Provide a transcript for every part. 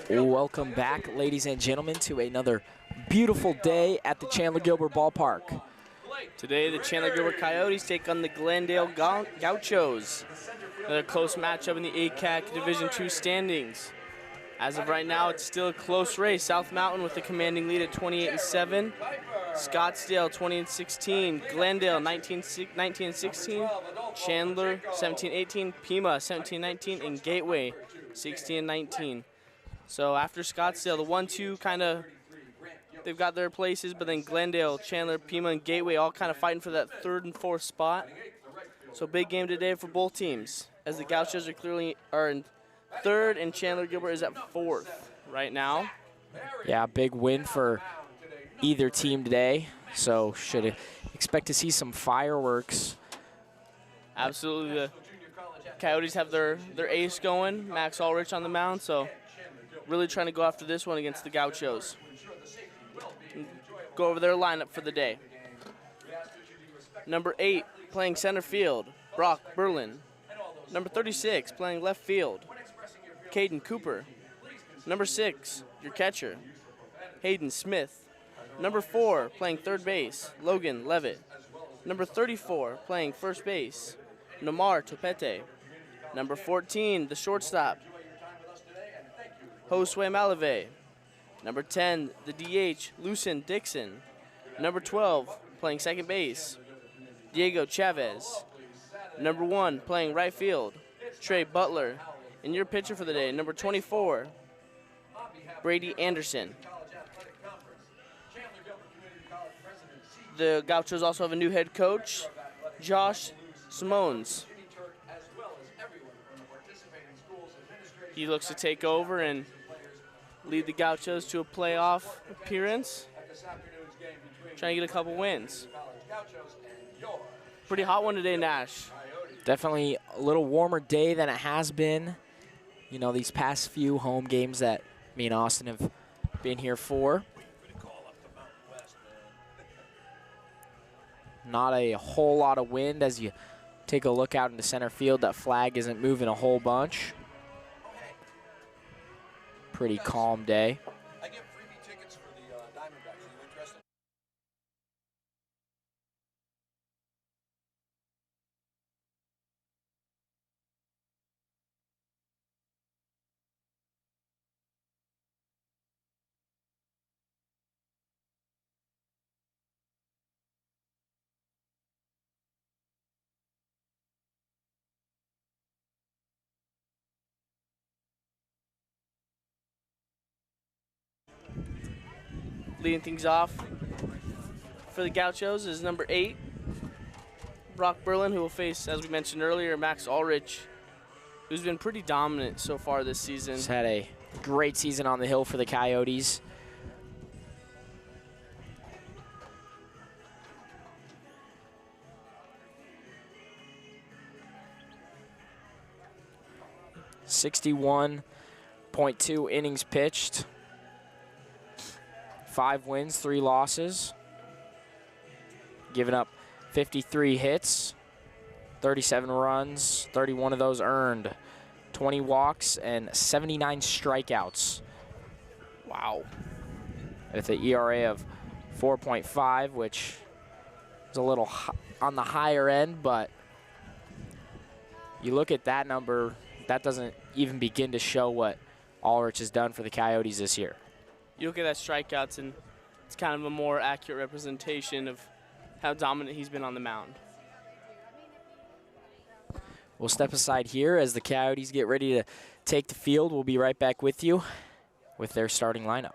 Welcome back, ladies and gentlemen, to another beautiful day at the Chandler-Gilbert ballpark. Today, the Chandler-Gilbert Coyotes take on the Glendale Gauchos. Another close matchup in the ACAC Division II standings. As of right now, it's still a close race. South Mountain with the commanding lead at 28-7. Scottsdale 20-16. Glendale 19-16. Chandler 17-18. Pima 17-19. And Gateway 16-19. So after Scottsdale, the 1-2 kind of, they've got their places, but then Glendale, Chandler, Pima, and Gateway all kind of fighting for that third and fourth spot. So big game today for both teams, as the Gauchos are in third and Chandler-Gilbert is at fourth right now. Yeah, big win for either team today, so should expect to see some fireworks. Absolutely, the Coyotes have their ace going, Max Ulrich on the mound, so really trying to go after this one against the Gauchos. Go over their lineup for the day. Number 8, playing center field, Brock Berlin. Number 36, playing left field, Caden Cooper. Number 6, your catcher, Hayden Smith. Number 4, playing third base, Logan Levitt. Number 34, playing first base, Nomar Topete. Number 14, the shortstop, Josue Malave. Number 10, the DH, Lucen Dixon. Number 12, playing second base, Diego Chavez. Number 1, playing right field, Trey Butler. And your pitcher for the day, number 24, Brady Anderson. The Gauchos also have a new head coach, Josh Simones. He looks to take over and lead the Gauchos to a playoff appearance, trying to get a couple wins. Pretty hot one today, Nash. Definitely a little warmer day than it has been, you know, these past few home games that me and Austin have been here for. Not a whole lot of wind as you take a look out into center field. That flag isn't moving a whole bunch. Pretty calm day. I get freebie tickets for the Diamondbacks. Are you interested? Leading things off for the Gauchos is number 8, Brock Berlin, who will face, as we mentioned earlier, Max Ulrich, who's been pretty dominant so far this season. He's had a great season on the hill for the Coyotes. .2 innings pitched. 5 wins, 3 losses. Giving up 53 hits, 37 runs, 31 of those earned, 20 walks, and 79 strikeouts. Wow. With an ERA of 4.5, which is a little on the higher end, but you look at that number, that doesn't even begin to show what Ulrich has done for the Coyotes this year. You look at that strikeouts, and it's kind of a more accurate representation of how dominant he's been on the mound. We'll step aside here as the Coyotes get ready to take the field. We'll be right back with you with their starting lineup.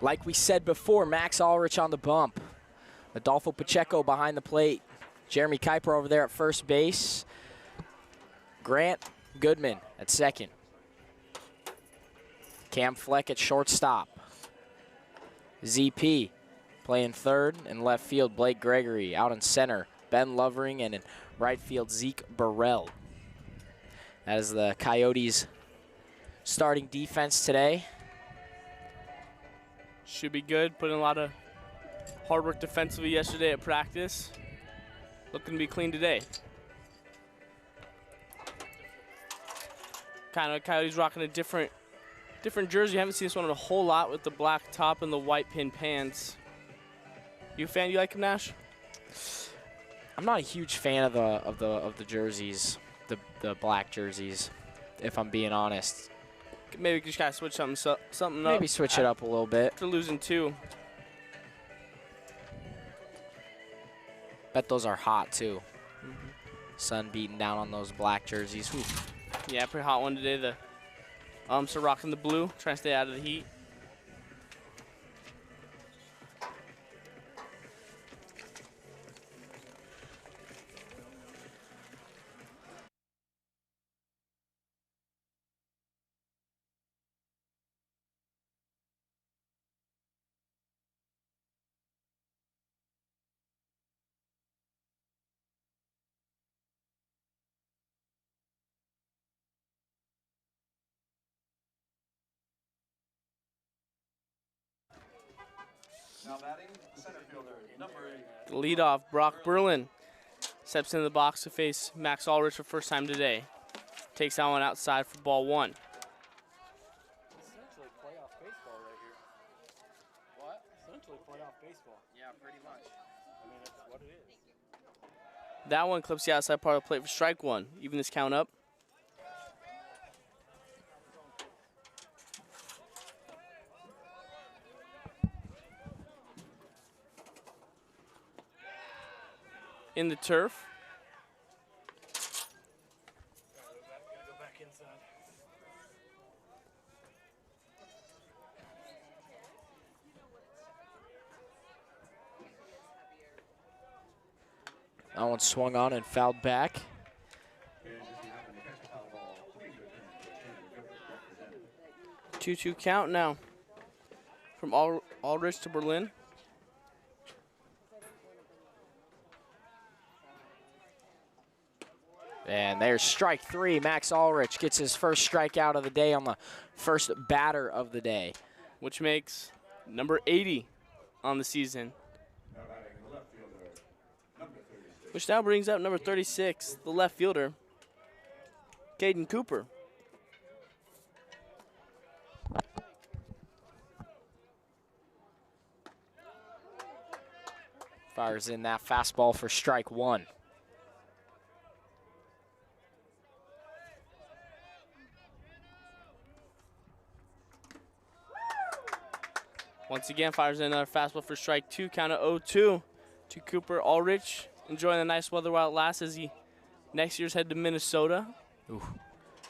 Like we said before, Max Ulrich on the bump. Adolfo Pacheco behind the plate. Jeremy Kuiper over there at first base. Grant Goodman at second. Cam Fleck at shortstop. ZP playing third, and left field Blake Gregory. Out in center, Ben Lovering, and in right field Zeke Burrell. That is the Coyotes' starting defense today. Should be good. Put in a lot of hard work defensively yesterday at practice. Looking to be clean today. Kind of Coyotes rocking a different jersey. You haven't seen this one a whole lot with the black top and the white pin pants. You a fan? You like him, Nash? I'm not a huge fan of the jerseys, the black jerseys, if I'm being honest. Maybe we just gotta switch something up. Maybe switch it up a little bit. After losing 2. Bet those are hot too. Sun beating down on those black jerseys. Whew. Yeah, pretty hot one today. The are rocking the blue, trying to stay out of the heat. Now batting, center fielder, number 8. The leadoff, Brock Berlin, steps into the box to face Max Ulrich for the first time today. Takes that one outside for ball 1. Essentially playoff baseball right here. What? Essentially playoff baseball. Yeah, pretty much. I mean, that's what it is. That one clips the outside part of the plate for strike 1. Even this count up. In the turf. Go back inside. That one swung on and fouled back. 2-2 count now. From Ulrich to Berlin. And there's strike 3. Max Ulrich gets his first strikeout of the day on the first batter of the day. Which makes number 80 on the season. Which now brings up number 36, the left fielder, Caden Cooper. Fires in that fastball for strike 1. Once again, fires in another fastball for strike 2. Count of 0-2 to Cooper. Ulrich enjoying the nice weather while it lasts as he next year's head to Minnesota. Ooh.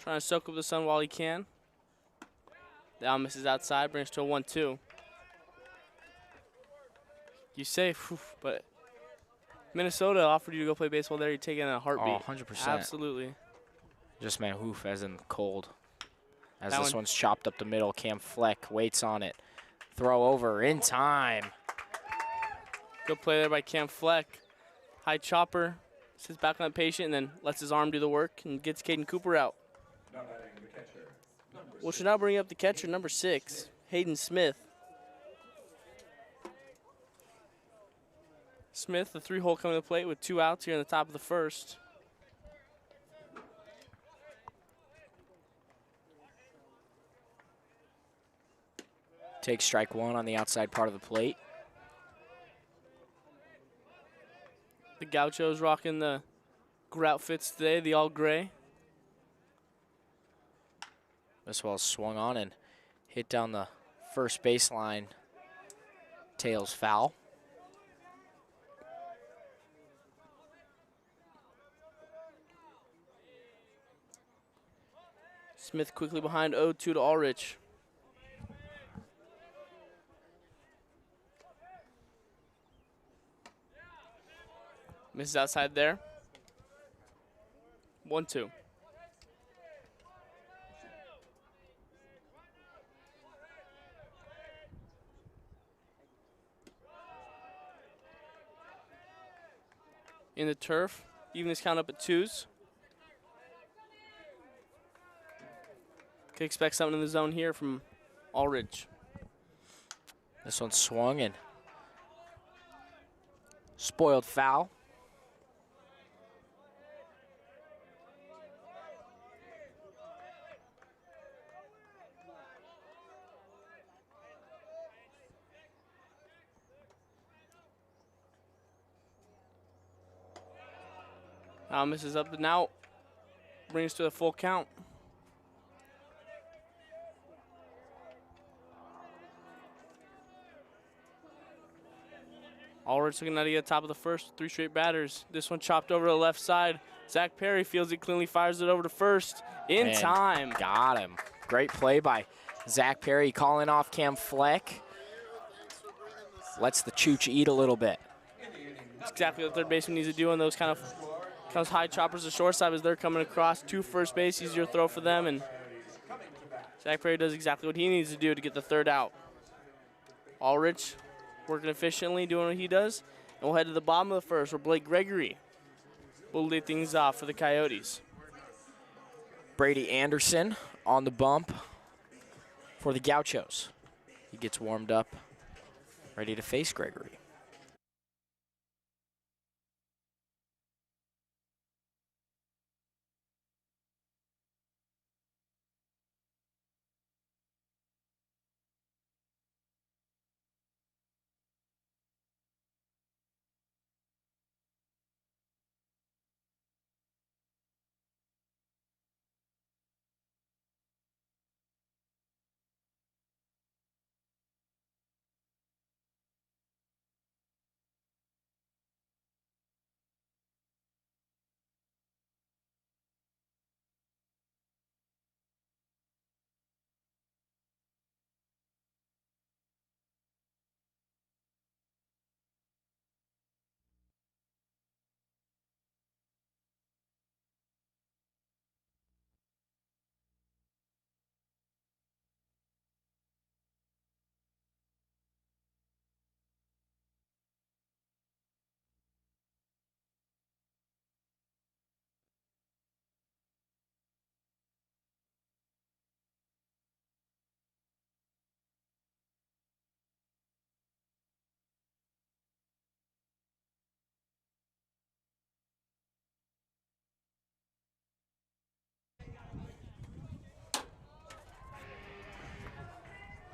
Trying to soak up the sun while he can. Down misses outside, brings to a 1-2. You say, whew, but Minnesota offered you to go play baseball there. You're taking a heartbeat. Oh, 100%. Absolutely. Just man, hoof as in cold. As That this one- one's chopped up the middle, Cam Fleck waits on it. Throw over in time. Good play there by Cam Fleck. High chopper, sits back on the patient, and then lets his arm do the work and gets Caden Cooper out. Which will now bring up the catcher, number 6, Hayden Smith. Smith, the 3-hole coming to the plate with 2 outs here in the top of the first. Takes strike 1 on the outside part of the plate. The Gauchos rocking the outfits today, the all gray. This ball swung on and hit down the first baseline. Tails foul. Smith quickly behind 0-2 to Ulrich. Misses outside there. 1-2. In the turf, even this count up at 2s. Could expect something in the zone here from Aldridge. This one swung and spoiled foul. Now misses up and out. Brings to a full count. Aldridge looking at the top of the first. 3 straight batters. This one chopped over to the left side. Zach Perry feels it cleanly, fires it over to first. In And time. Got him. Great play by Zach Perry, calling off Cam Fleck. Lets the Chooch eat a little bit. That's exactly what the third baseman needs to do on those kind of high choppers to shortstop as they're coming across. 2 first base, easier throw for them, and Zach Perry does exactly what he needs to do to get the third out. Aldridge working efficiently, doing what he does, and we'll head to the bottom of the first where Blake Gregory will lead things off for the Coyotes. Brady Anderson on the bump for the Gauchos. He gets warmed up, ready to face Gregory.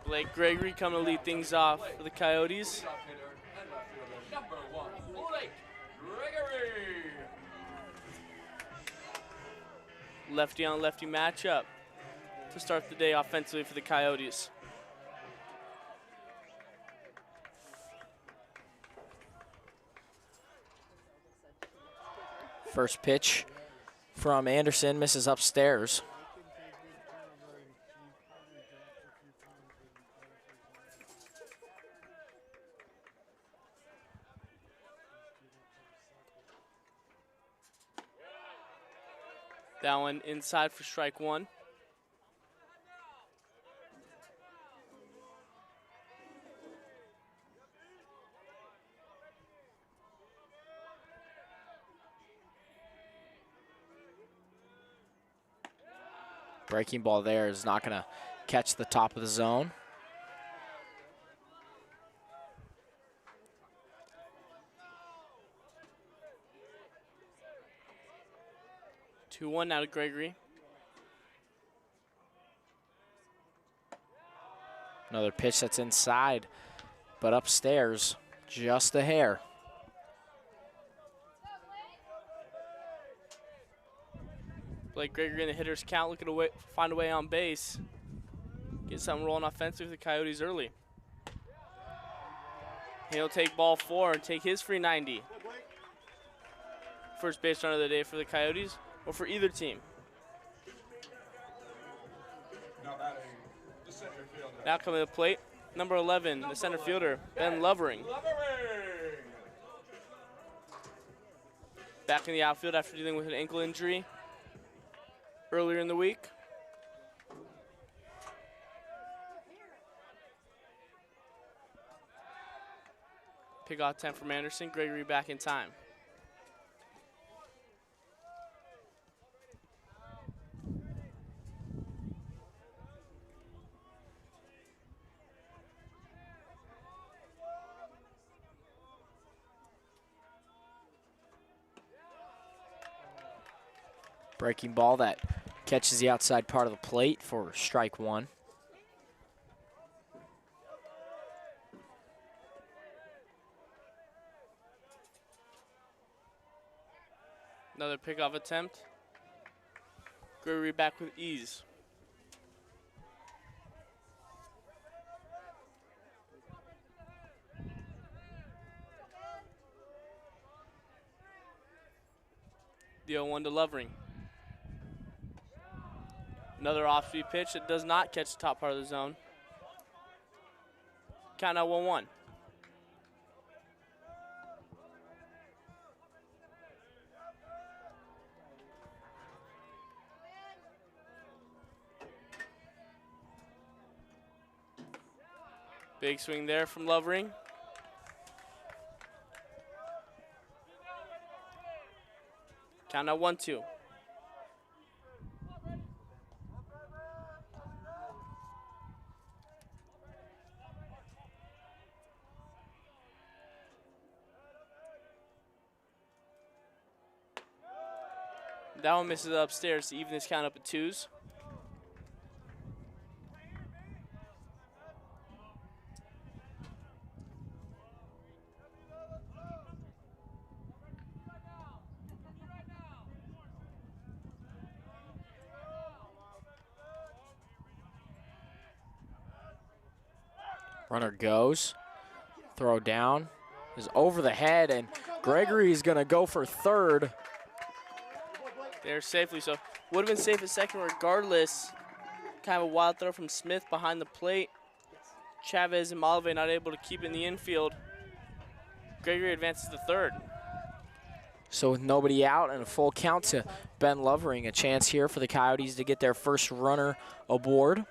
Blake Gregory coming to lead things off for the Coyotes. Number 1, Blake Gregory. Lefty on lefty matchup to start the day offensively for the Coyotes. First pitch from Anderson, misses upstairs. That one inside for strike 1. Breaking ball there is not going to catch the top of the zone. Two 2-1 now to Gregory. Another pitch that's inside, but upstairs, just a hair. Blake Gregory in the hitter's count, looking to find a way on base. Get something rolling offensively for the Coyotes early. He'll take ball 4 and take his free 90. First base runner of the day for the Coyotes, or for either team. Now coming to the plate, number 11, the center fielder, Ben Lovering. back in the outfield after dealing with an ankle injury earlier in the week. Pick-off attempt from Anderson. Gregory back in time. Breaking ball that catches the outside part of the plate for strike one. Another pickoff attempt. Gregory back with ease. The 0-1 to Lovering. Another off-speed pitch that does not catch the top part of the zone. Count now 1-1. Big swing there from Lovering. Count now 1-2. That one misses upstairs to even this count up at 2s. Runner goes. Throw down is over the head, and Gregory's going to go for third. There safely, so would have been safe at second regardless. Kind of a wild throw from Smith behind the plate. Chavez and Malve not able to keep in the infield. Gregory advances to third. So with nobody out and a full count to Ben Lovering, a chance here for the Coyotes to get their first runner aboard.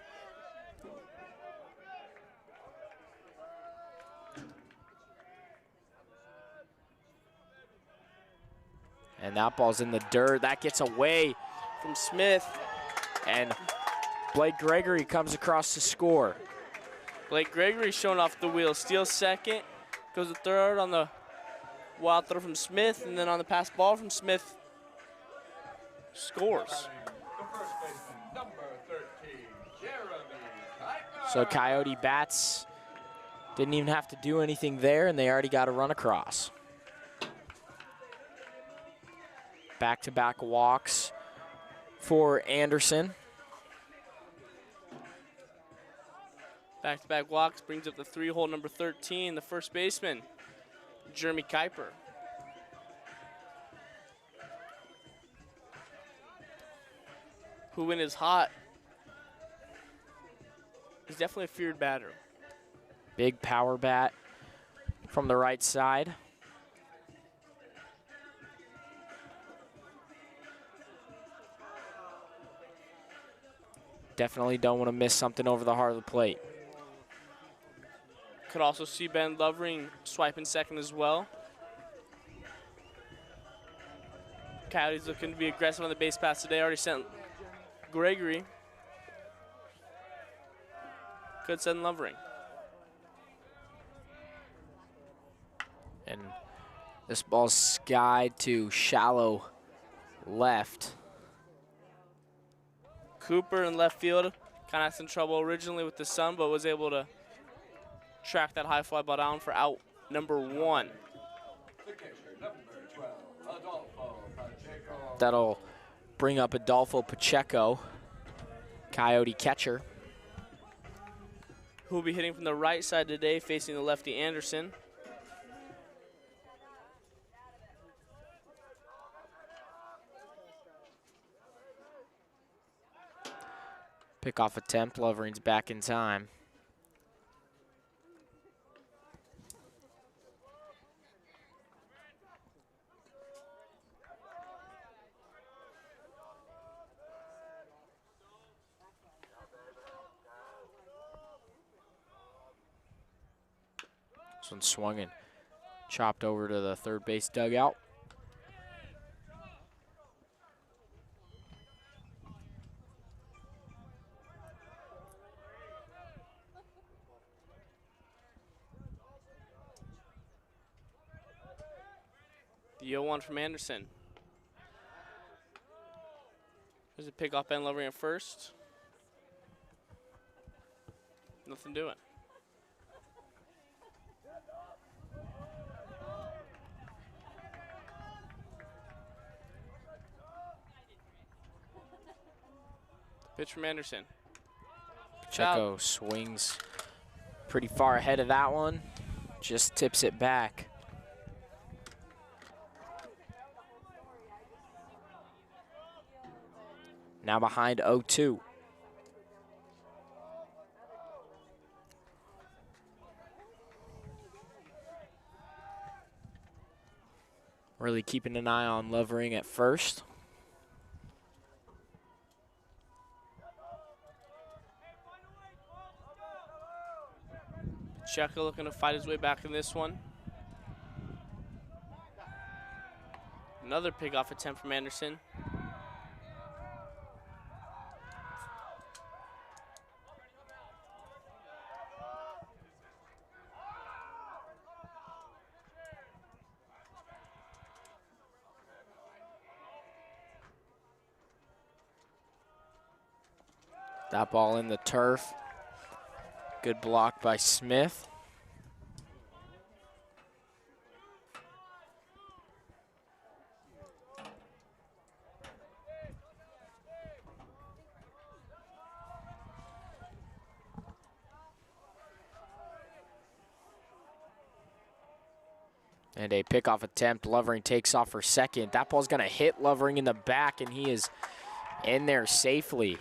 And that ball's in the dirt. That gets away from Smith. And Blake Gregory comes across to score. Blake Gregory showing off the wheel. Steals second. Goes to third on the wild throw from Smith. And then on the pass ball from Smith, scores. So Coyote bats didn't even have to do anything there, and they already got a run across. Back-to-back walks for Anderson. Back-to-back walks brings up the 3-hole number 13, the first baseman, Jeremy Kuiper. Who, when is hot, is definitely a feared batter. Big power bat from the right side. Definitely don't want to miss something over the heart of the plate. Could also see Ben Lovering swiping second as well. Coyotes looking to be aggressive on the base pass today. Already sent Gregory. Could send Lovering. And this ball's skied to shallow left. Cooper in left field kind of had some trouble originally with the sun, but was able to track that high fly ball down for out number 1. That'll bring up Adolfo Pacheco, Coyote catcher. Who will be hitting from the right side today, facing the lefty Anderson. Pickoff attempt, Lovering's back in time. This one swung and chopped over to the third base dugout. The 0-1 from Anderson. There's a pick off Ben Lovering at first. Nothing doing. Pitch from Anderson. Pacheco swings pretty far ahead of that one. Just tips it back. Now behind 0-2. Really keeping an eye on Lovering at first. Pacheco looking to fight his way back in this one. Another pick-off attempt from Anderson. That ball in the turf. Good block by Smith. And a pickoff attempt. Lovering takes off for second. That ball's going to hit Lovering in the back, and he is in there safely.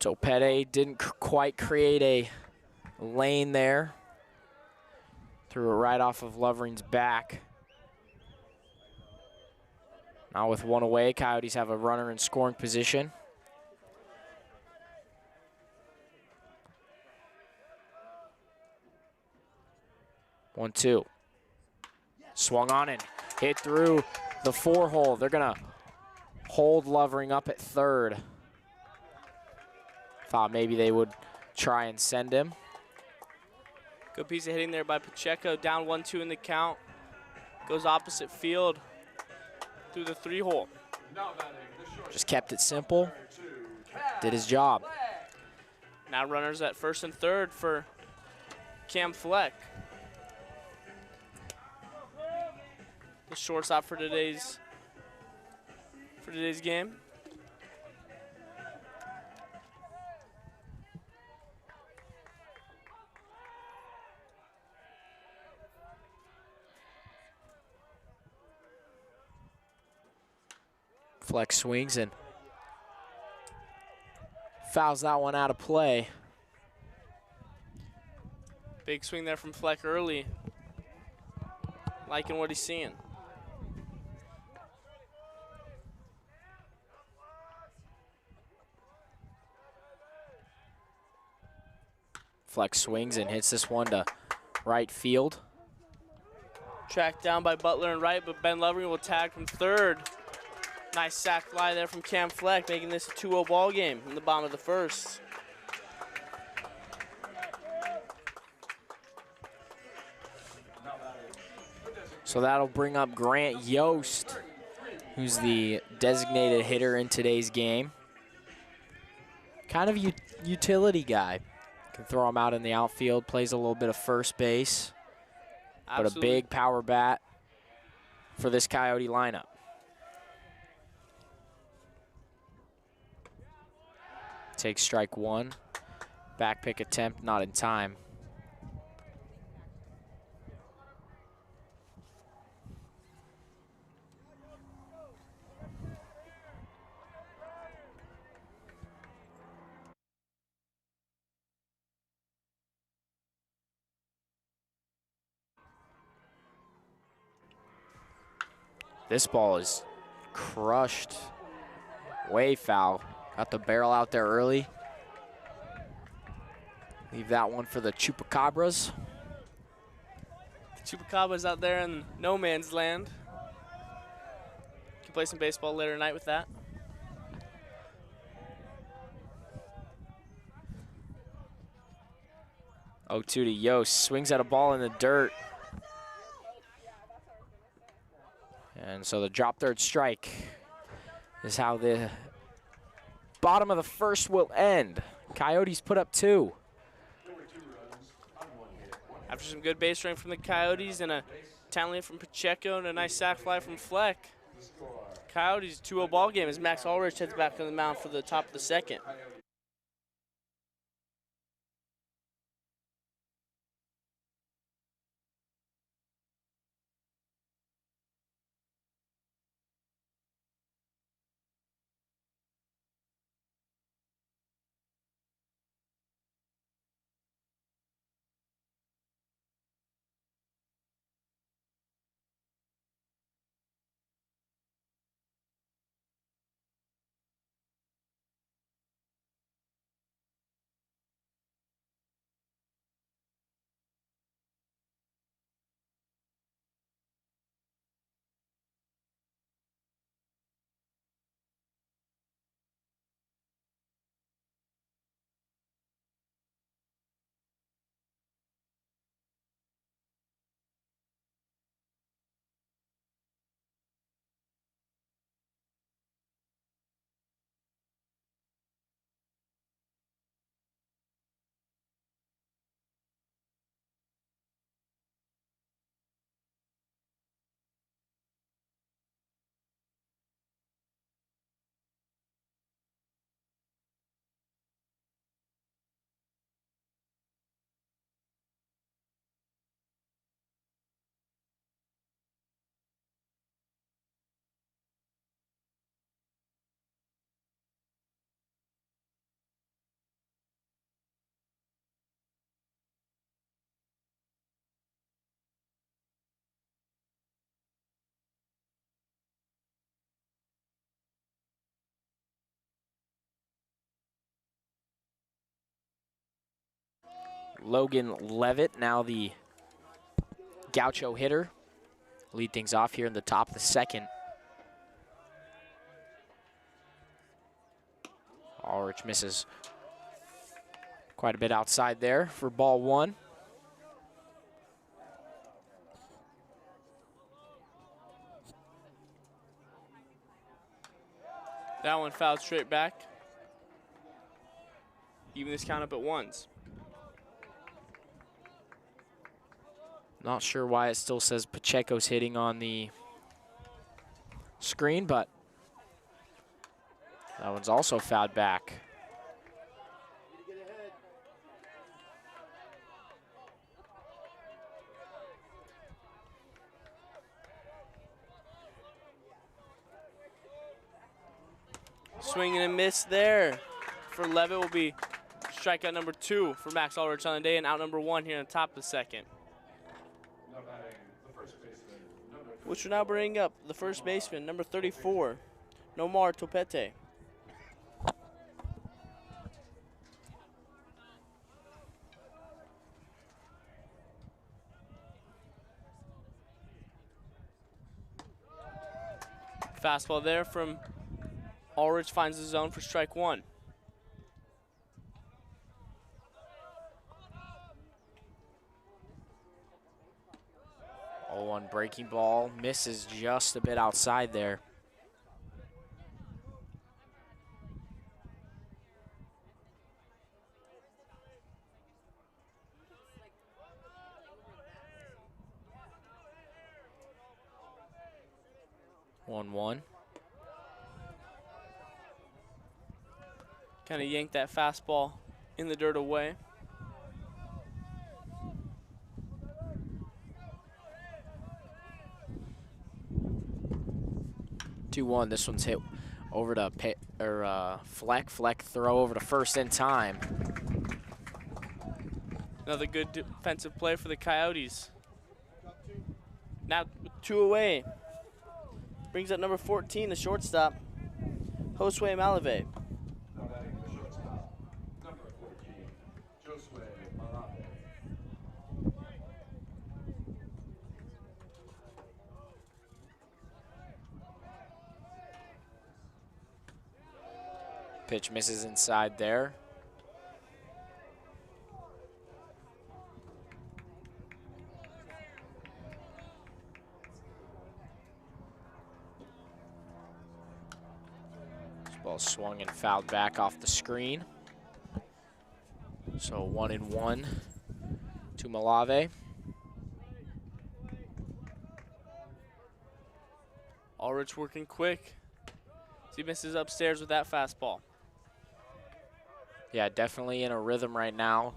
So Pette didn't quite create a lane there. Threw it right off of Lovering's back. Now with one away, Coyotes have a runner in scoring position. One, two. Swung on and hit through the 4-hole. They're gonna hold Lovering up at third. Thought maybe they would try and send him. Good piece of hitting there by Pacheco. Down 1-2 in the count. Goes opposite field through the 3-hole. Just kept it simple. Did his job. Now runners at first and third for Cam Fleck. The shortstop for today's game. Flex swings and fouls that one out of play. Big swing there from Fleck early. Liking what he's seeing. Flex swings and hits this one to right field. Tracked down by Butler and right, but Ben Lovering will tag from third. Nice sac fly there from Cam Fleck, making this a 2-0 ball game in the bottom of the first. So that'll bring up Grant Yost, who's the designated hitter in today's game. Kind of utility guy. Can throw him out in the outfield, plays a little bit of first base. Absolutely. But a big power bat for this Coyote lineup. Takes strike one. Back pick attempt, not in time. This ball is crushed. Way foul. Got the barrel out there early. Leave that one for the Chupacabras. Chupacabras out there in no man's land. Can play some baseball later tonight with that. Oh, 2 to Yost. Swings at a ball in the dirt. And so the drop third strike is how the bottom of the first will end. Coyotes put up 2. After some good base running from the Coyotes and a talent from Pacheco and a nice sac fly from Fleck. Coyotes 2-0 ball game as Max Ulrich heads back on the mound for the top of the second. Logan Levitt, now the Gaucho hitter. Lead things off here in the top of the second. Ulrich misses quite a bit outside there for ball 1. That one fouled straight back. Even this count up at 1s. Not sure why it still says Pacheco's hitting on the screen, but that one's also fouled back. Swing and a miss there for Levitt will be strikeout number 2 for Max Ulrich on the day and out number 1 here on the top of the second. Which will now bring up the first baseman, number 34, Nomar Topete. Fastball there from Ulrich, finds the zone for strike 1. Oh, on breaking ball, misses just a bit outside there. One. Kind of yanked that fastball in the dirt away. 2-1. This one's hit over to Fleck. Fleck throw over to first in time. Another good defensive play for the Coyotes. Now 2 away. Brings up number 14, the shortstop, Josue Malave. Pitch misses inside there. This ball swung and fouled back off the screen. So 1-1 to Malave. Ulrich working quick. He misses upstairs with that fastball. Yeah, definitely in a rhythm right now.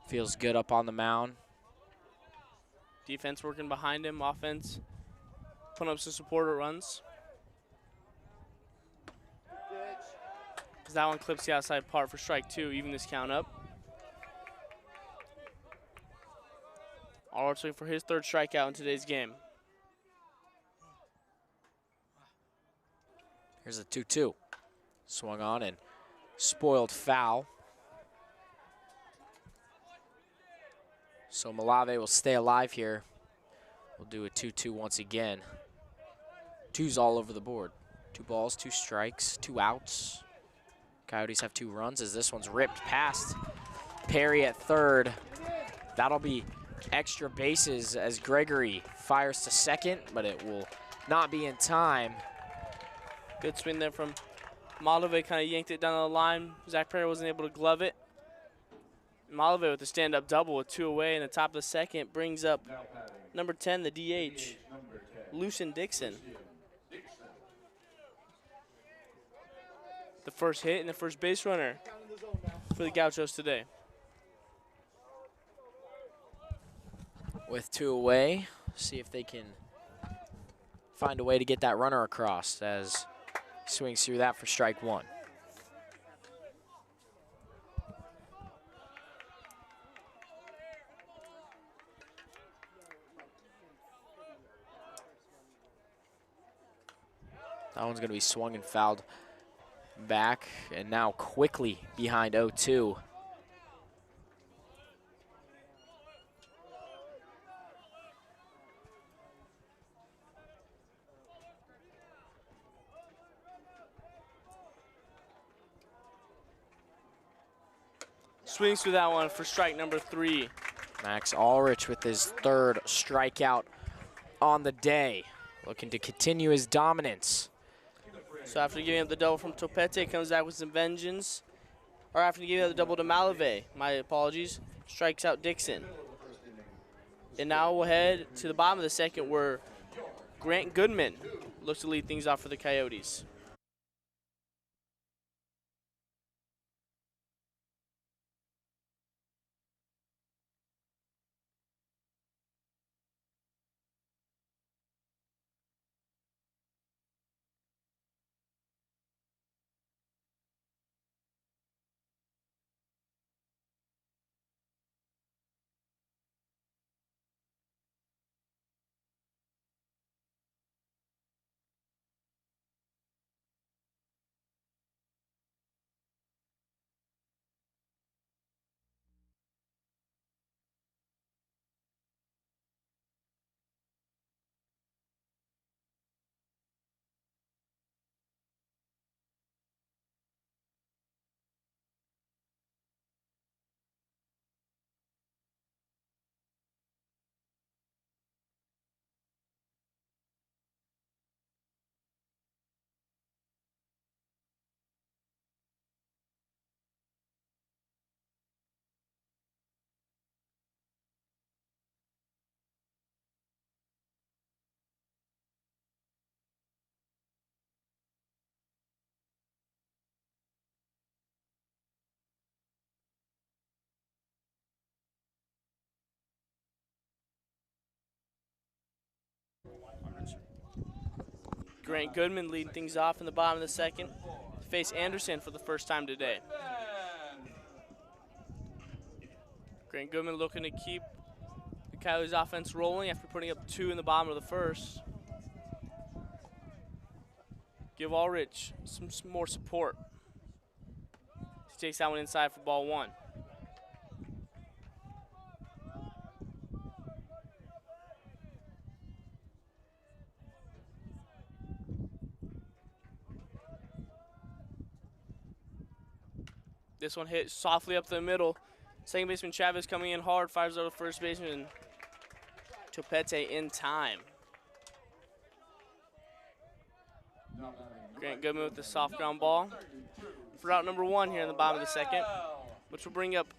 Feels good up on the mound. Defense working behind him. Offense putting up some supporter runs. As that one clips the outside part for strike 2, even this count up. Ulrich looking for his 3rd strikeout in today's game. Here's a 2-2. Swung on and spoiled foul. So Malave will stay alive here. We'll do a 2-2 once again. 2's all over the board. 2 balls, 2 strikes, 2 outs. Coyotes have 2 runs as this one's ripped past Perry at 3rd. That'll be extra bases as Gregory fires to 2nd, but it will not be in time. Good swing there from Malave, kind of yanked it down the line. Zach Perry wasn't able to glove it. Malave with the stand-up double with 2 away in the top of the 2nd brings up number 10, the DH, Lucien Dixon. The first hit and the first base runner for the Gauchos today. With 2 away, see if they can find a way to get that runner across as he swings through that for strike 1. That one's going to be swung and fouled back, and now quickly behind 0-2. Swings through that one for strike number 3. Max Ulrich with his 3rd strikeout on the day, looking to continue his dominance. So after giving up the double from Topete, comes back with some vengeance. Or after giving up the double to Malave, my apologies, strikes out Dixon. And now we'll head to the bottom of the 2nd where Grant Goodman looks to lead things off for the Coyotes. Grant Goodman leading things off in the bottom of the 2nd. Face Anderson for the first time today. Grant Goodman looking to keep the Coyotes offense rolling after putting up 2 in the bottom of the 1st. Give Ulrich some more support. He takes that one inside for ball 1. This one hit softly up the middle. Second baseman Chavez coming in hard, fires over first baseman Topete in time. Grant Goodman with the soft ground ball for out number 1 here in the bottom of the second, which will bring up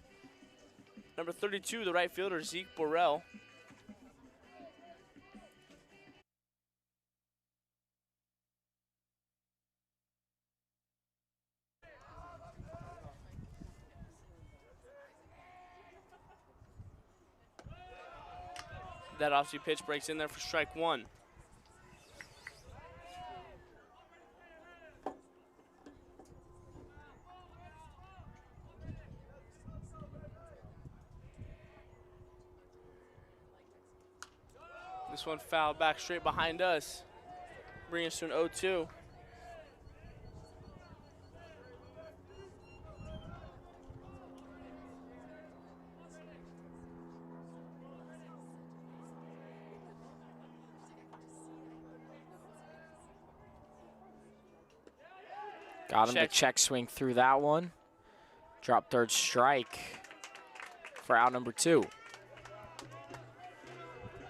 number 32, the right fielder, Zeke Borrell. That off-speed pitch breaks in there for strike 1. This one fouled back straight behind us, bringing us to an 0-2. Got him to check swing through that one. Drop third strike for out number 2.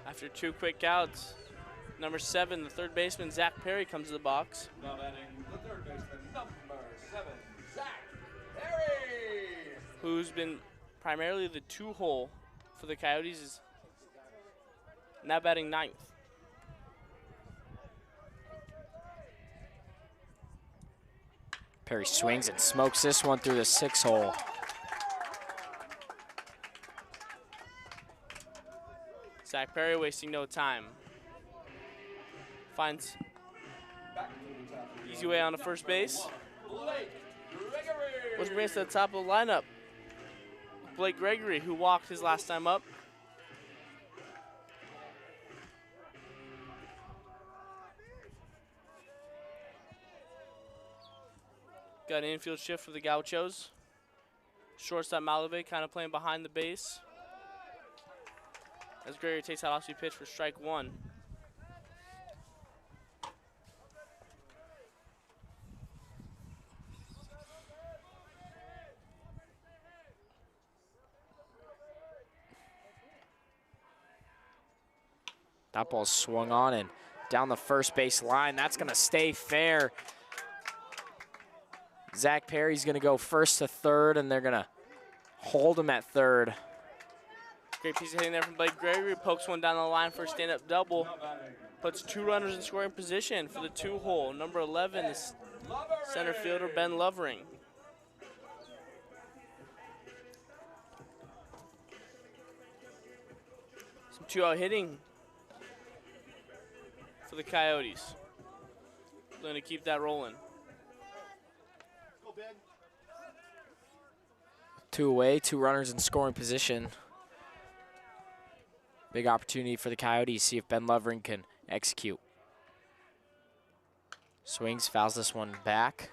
After 2 quick outs, number 7, the third baseman, Zach Perry, comes to the box. Now batting the third baseman, number 7, Zach Perry. Who's been primarily the 2-hole for the Coyotes, is now batting 9th. Perry swings and smokes this one through the 6-hole. Zach Perry wasting no time. Finds easy way on to first base. Which brings us to the top of the lineup. Blake Gregory, who walked his last time up. Got an infield shift for the Gauchos. Shortstop Malave kind of playing behind the base. As Gregory takes that off-speed pitch for strike 1. That ball's swung on and down the first base line. That's going to stay fair. Zach Perry's going to go first to third, and they're going to hold him at third. Great piece of hitting there from Blake Gregory. Pokes one down the line for a stand-up double. Puts 2 runners in scoring position for the 2-hole. Number 11 is center fielder Ben Lovering. Some 2-out hitting for the Coyotes. Going to keep that rolling. 2 away, 2 runners in scoring position. Big opportunity for the Coyotes. See if Ben Lovering can execute. Swings, fouls this one back.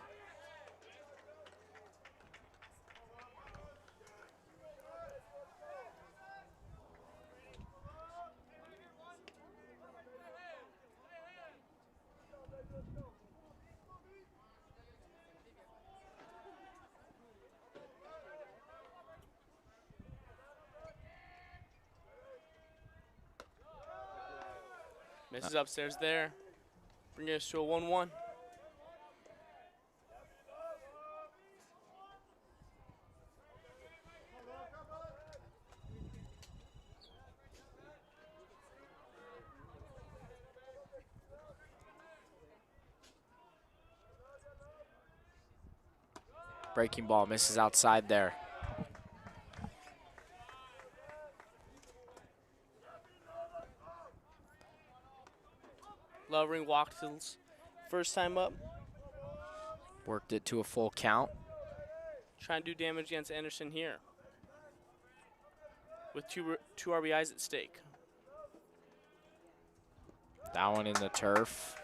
Misses upstairs there. Bringing us to a 1-1. Breaking ball misses outside there. Lovering walked his first time up. Worked it to a full count. Trying to do damage against Anderson here. With two RBIs at stake. That one in the turf.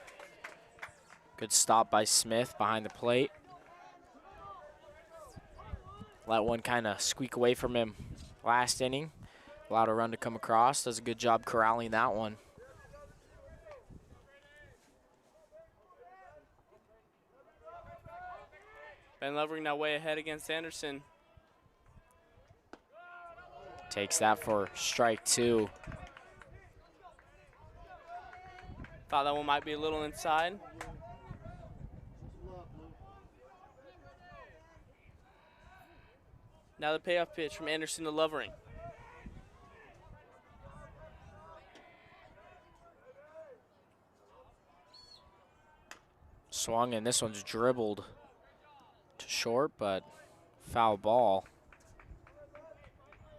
Good stop by Smith behind the plate. Let one kind of squeak away from him last inning. Allowed a run to come across. Does a good job corralling that one. Ben Lovering now way ahead against Anderson. Takes that for strike 2. Thought that one might be a little inside. Now the payoff pitch from Anderson to Lovering. Swung, and this one's dribbled to short, but foul ball.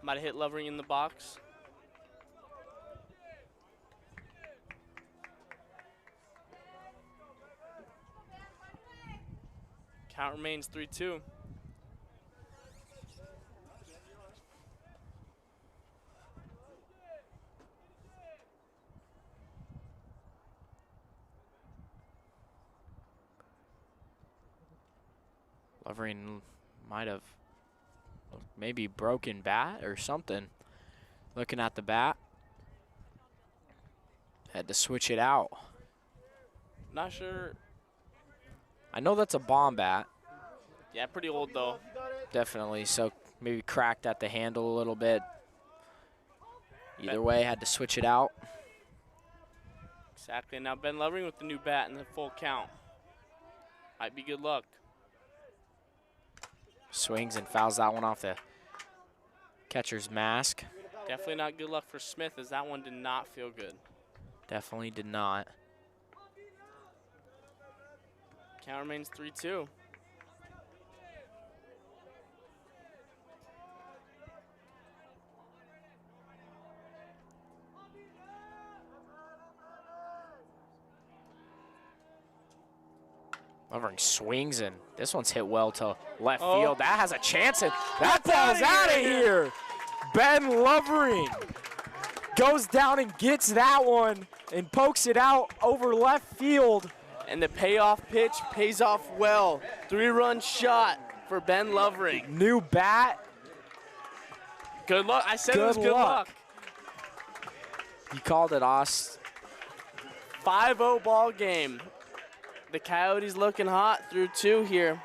Might have hit Lovering in the box. Count remains 3-2. Lovering might have maybe broken bat or something. Looking at the bat. Had to switch it out. Not sure. I know that's a bomb bat. Yeah, pretty old though. Definitely, so maybe cracked at the handle a little bit. Either way, had to switch it out. Exactly. Now Ben Lovering with the new bat and the full count. Might be good luck. Swings and fouls that one off the catcher's mask. Definitely not good luck for Smith, as that one did not feel good. Definitely did not. Count remains 3-2. Lovering swings, and this one's hit well to left field. That has a chance, and that ball's out of here. Ben Lovering goes down and gets that one and pokes it out over left field. And the payoff pitch pays off well. 3-run shot for Ben Lovering. New bat. Good luck. I said it was good luck. You called it, Ost. 5-0 ball game. The Coyotes looking hot through 2 here.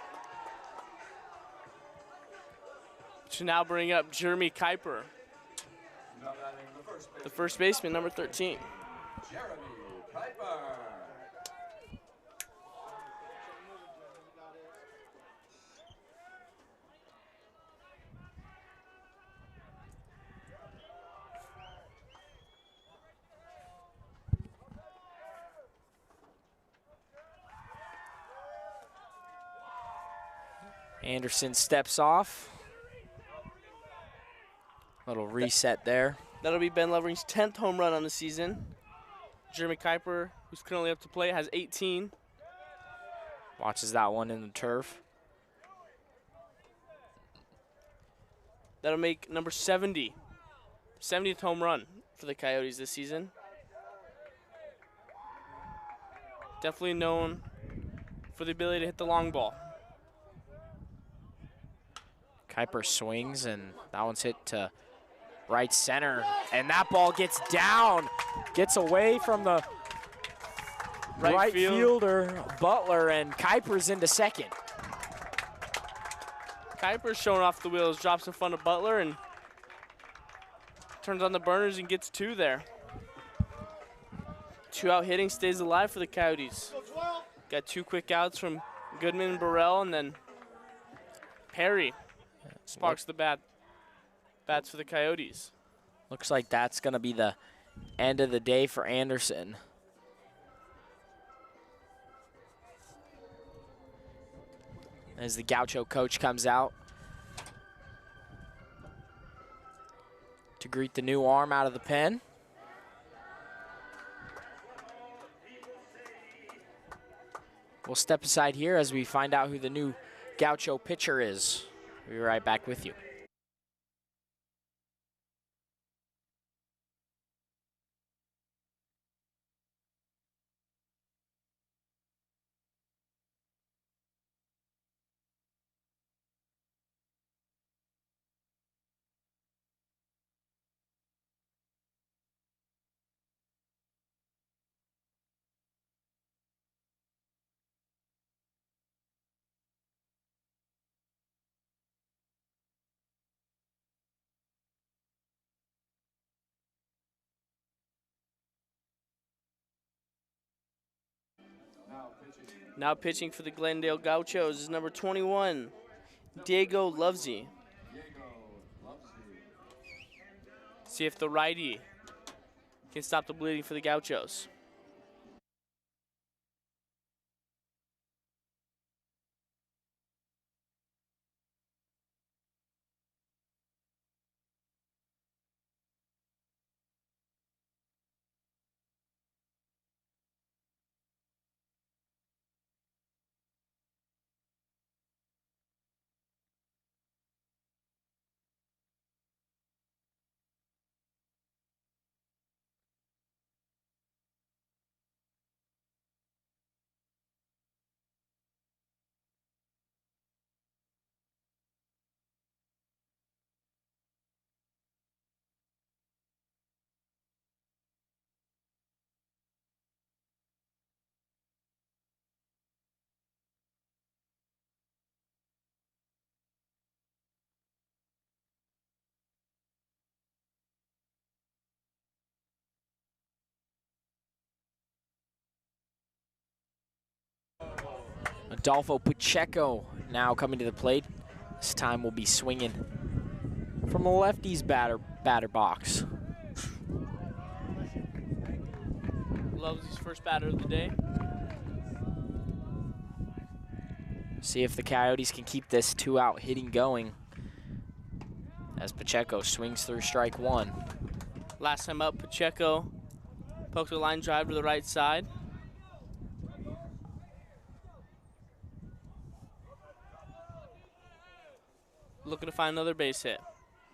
Should now bring up Jeremy Kuiper, the first baseman, number 13. Jeremy Piper. Anderson steps off. Little reset there. That'll be Ben Lovering's 10th home run on the season. Jeremy Kuiper, who's currently up to play, has 18. Watches that one in the turf. That'll make number 70. 70th home run for the Coyotes this season. Definitely known for the ability to hit the long ball. Kuiper swings, and that one's hit to right center. And that ball gets down, gets away from the right fielder, Butler, and Kuiper's into second. Kuiper's showing off the wheels, drops in front of Butler, and turns on the burners and gets 2 there. 2-out hitting stays alive for the Coyotes. Got 2 quick outs from Goodman and Burrell, and then Perry sparks the bats for the Coyotes. Looks like that's going to be the end of the day for Anderson. As the Gaucho coach comes out to greet the new arm out of the pen. We'll step aside here as we find out who the new Gaucho pitcher is. We'll be right back with you. Now pitching for the Glendale Gauchos is number 21, Diego Lovesy. See if the righty can stop the bleeding for the Gauchos. Adolfo Pacheco now coming to the plate. This time will be swinging from the lefty's batter box. Lovesy's first batter of the day. See if the Coyotes can keep this 2-out hitting going as Pacheco swings through strike one. Last time up, Pacheco poked a line drive to the right side. Looking to find another base hit.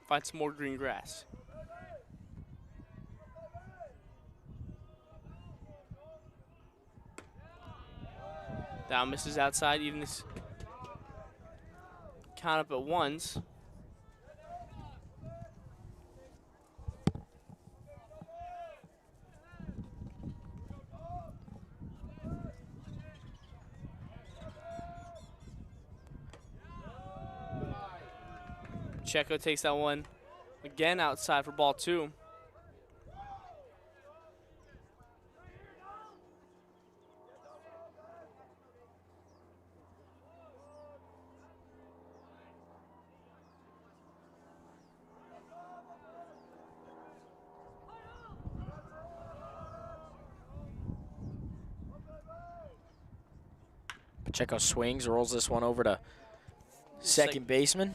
Find some more green grass. Down misses outside, even this count up at ones. Pacheco takes that one again outside for ball two. Pacheco swings, rolls this one over to second baseman.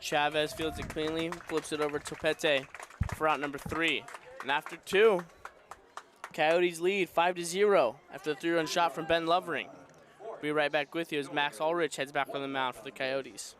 Chavez fields it cleanly, flips it over to Topete for out number 3. And after 2, Coyotes lead 5-0 after the 3-run shot from Ben Lovering. We'll be right back with you as Max Ulrich heads back on the mound for the Coyotes.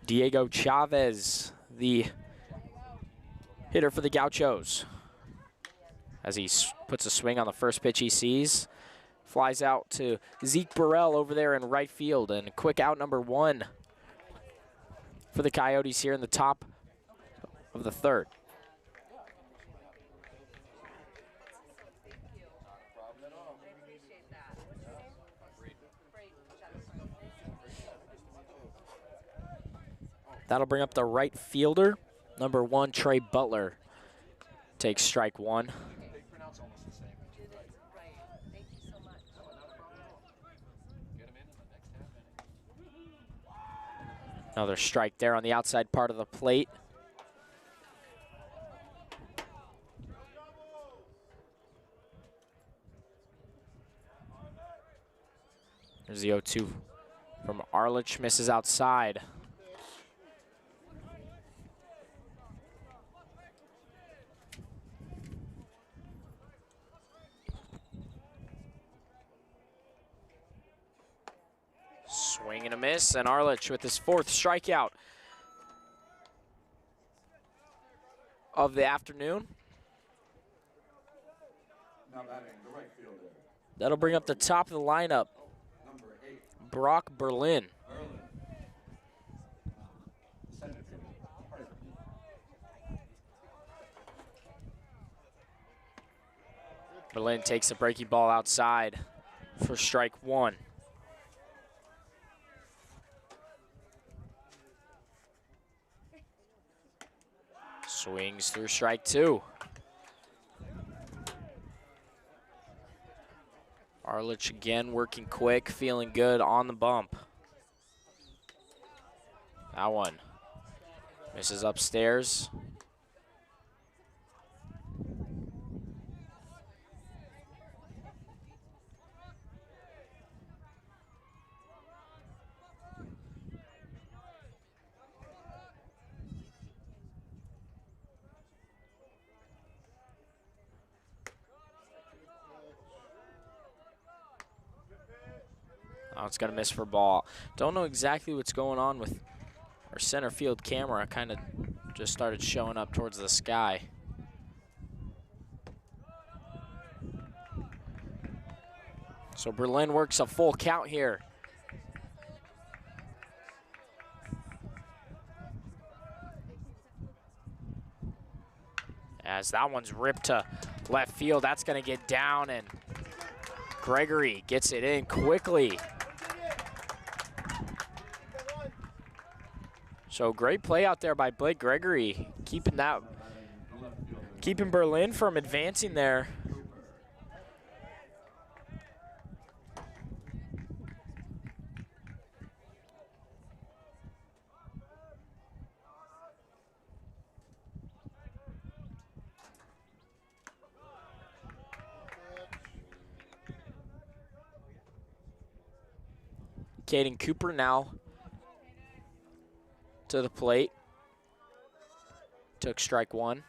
Diego Chavez, the hitter for the Gauchos. As he puts a swing on the first pitch he sees. Flies out to Zeke Burrell over there in right field, and a quick out number 1 for the Coyotes here in the top of the 3rd. That'll bring up the right fielder, number 1, Trey Butler. Takes strike 1. Another strike there on the outside part of the plate. There's the 0-2 from Arlich, misses outside. Swing and a miss, and Arlich with his 4th strikeout of the afternoon. Now batting the right fielder. That'll bring up the top of the lineup, Number 8, Brock Berlin. center fielder. Berlin takes the breaking ball outside for strike 1. Swings through strike 2. Arlich again working quick, feeling good on the bump. That one misses upstairs. Oh, it's going to miss for ball. Don't know exactly what's going on with our center field camera. Kind of just started showing up towards the sky. So Berlin works a full count here. As that one's ripped to left field, that's going to get down, and Gregory gets it in quickly. So great play out there by Blake Gregory, keeping Berlin from advancing there. Caden Cooper now to the plate. Took strike 1.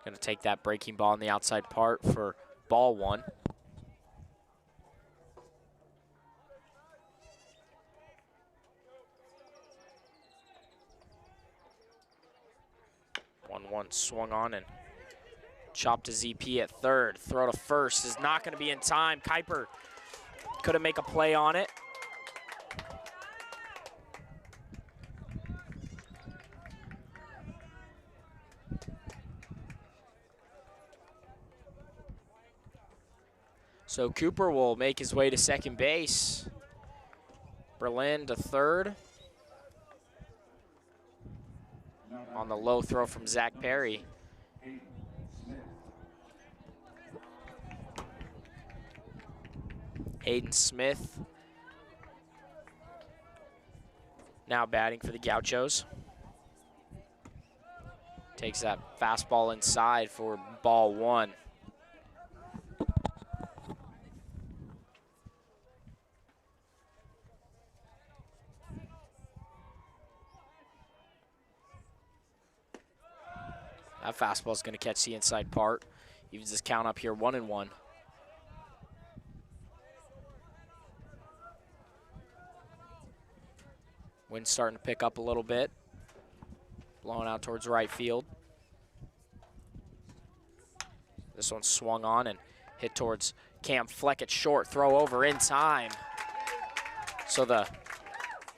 Going to take that breaking ball on the outside part for ball 1. One swung on and chopped to ZP at 3rd. Throw to first is not going to be in time. Kuiper couldn't make a play on it. So Cooper will make his way to second base. Berlin to 3rd. On the low throw from Zach Perry. Hayden Smith now batting for the Gauchos. Takes that fastball inside for ball 1. That fastball is going to catch the inside part. Evens this count up here 1-1. Wind's starting to pick up a little bit. Blowing out towards right field. This one swung on and hit towards Cam Fleck at short. Throw over in time. So the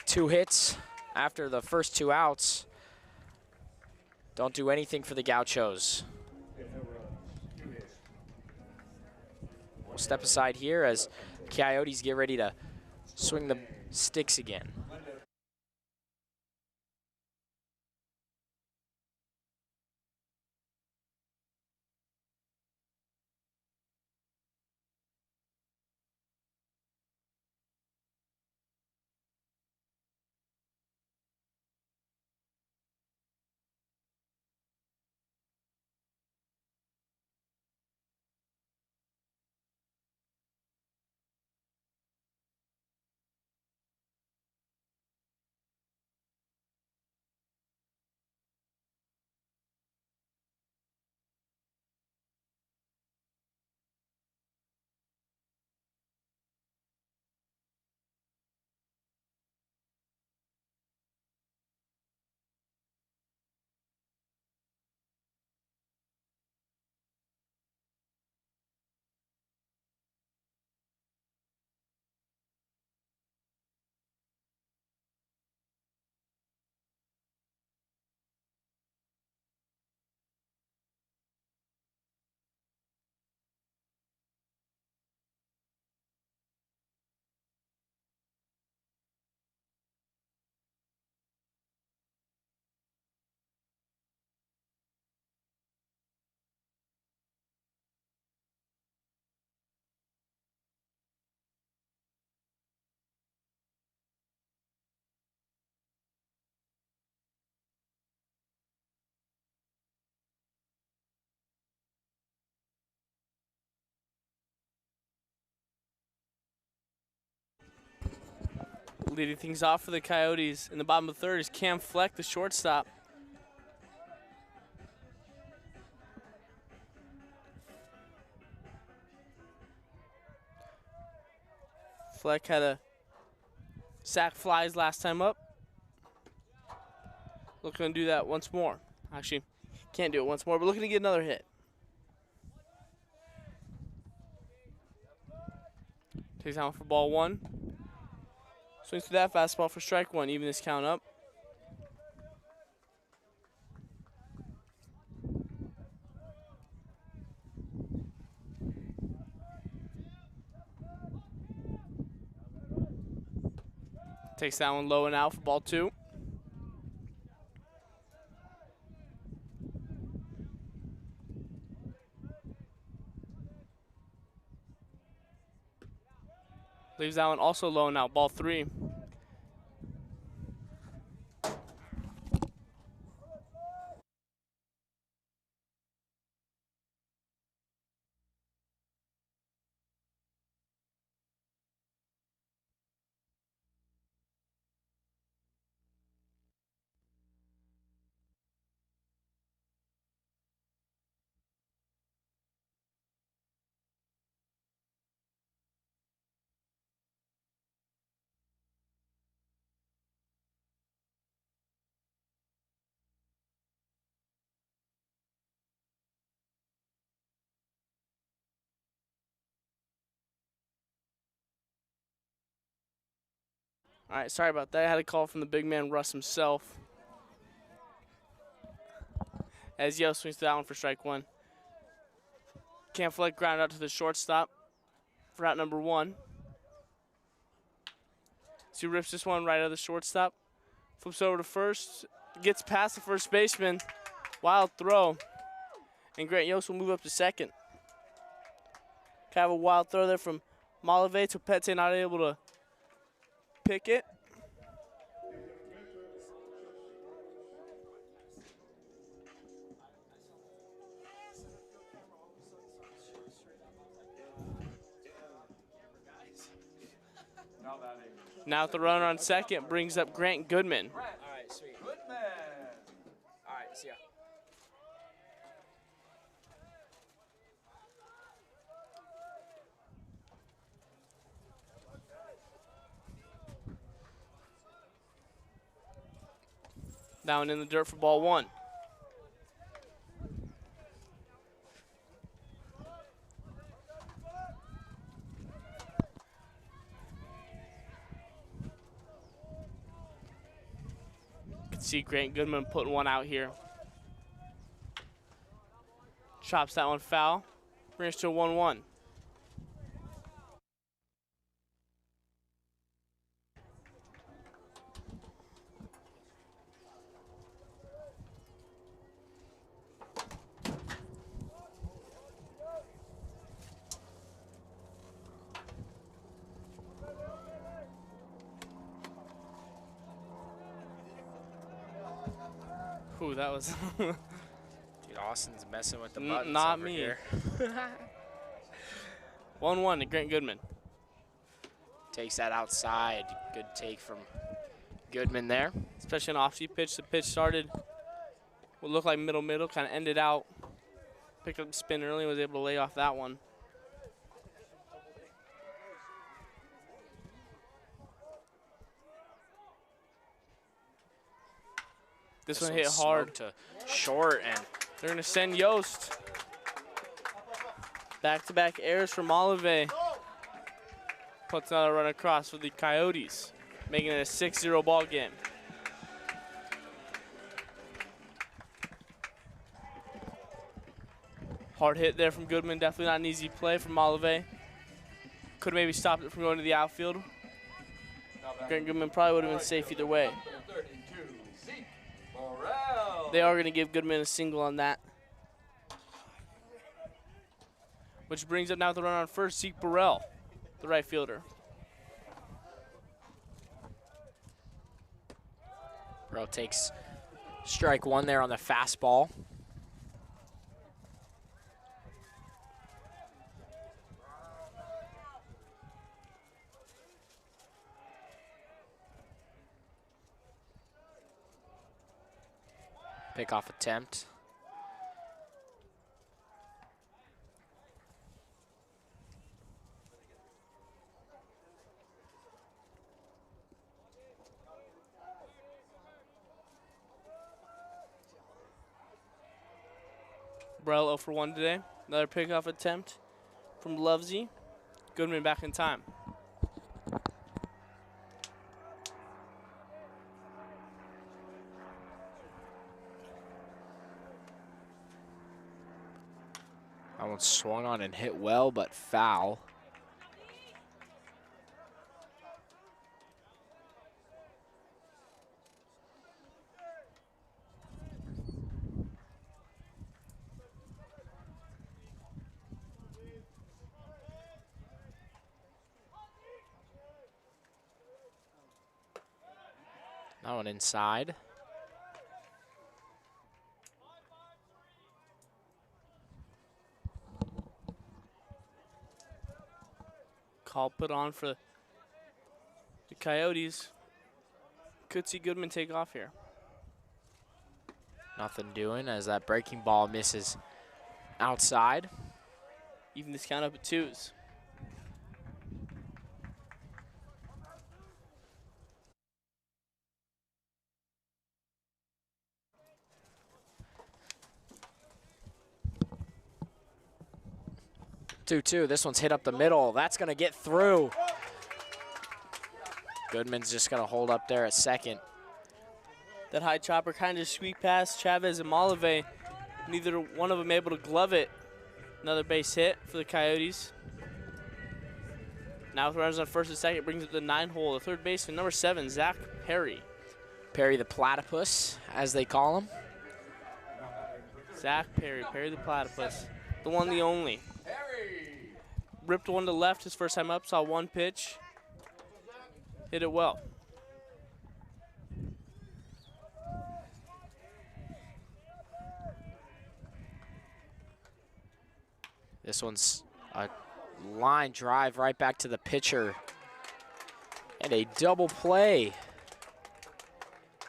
2 hits after the first 2 outs don't do anything for the Gauchos. We'll step aside here as Coyotes get ready to swing the sticks again. Leading things off for the Coyotes in the bottom of the 3rd is Cam Fleck, the shortstop. Fleck had a sack flies last time up. Looking to do that once more. Actually, can't do it once more, but looking to get another hit. Takes down for ball 1. Swings through that fastball for strike 1, even this count up. Takes that one low and out for ball 2. Leaves that one also low and out, ball 3. All right, sorry about that. I had a call from the big man, Russ himself. As Yo swings to that one for strike 1. Cam Fleck ground out to the shortstop for out number 1. So he rips this one right out of the shortstop. Flips over to first. Gets past the first baseman. Wild throw. And Grant Yost will move up to second. Kind of a wild throw there from Malave to Pete, not able to pick it. Now the runner on second brings up Grant Goodman. All right, sweet. Goodman. All right, see ya. Down in the dirt for ball 1. You can see Grant Goodman putting one out here. Chops that one foul. Brings to a 1-1. Ooh, that was Dude, Austin's messing with the buttons not over me. here. 1-1 to Grant Goodman. Takes that outside. Good take from Goodman there. Especially an off-speed pitch. The pitch started what looked like middle, kind of ended out. Picked up the spin early and was able to lay off that one. This one hit hard. To short, and They're going to send Yost. Back-to-back errors from Olive. Puts another run across for the Coyotes, making it a 6-0 ball game. Hard hit there from Goodman. Definitely not an easy play from Olive. Could have maybe stopped it from going to the outfield. Grant Goodman probably would have been safe either way. They are going to give Goodman a single on that. Which brings up now the run on first, Zeke Burrell, the right fielder. Burrell takes strike 1 there on the fastball. Pickoff attempt. Burrell 0 for 1 today. Another pickoff attempt from Lovesy. Goodman back in time. That one swung on and hit well, but foul. That one inside. Call put on for the Coyotes. Could see Goodman take off here. Nothing doing as that breaking ball misses outside. Even this count up at 2s. Two. This one's hit up the middle. That's going to get through. Goodman's just going to hold up there at second. That high chopper kind of sweep past Chavez and Malave. Neither one of them able to glove it. Another base hit for the Coyotes. Now with runners on first and second, brings up the 9-hole, the third baseman, number 7, Zach Perry. Perry the Platypus, as they call him. Zach Perry, Perry the Platypus. The one, the only. Ripped one to left his first time up, saw one pitch. Hit it well. This one's a line drive right back to the pitcher. And a double play.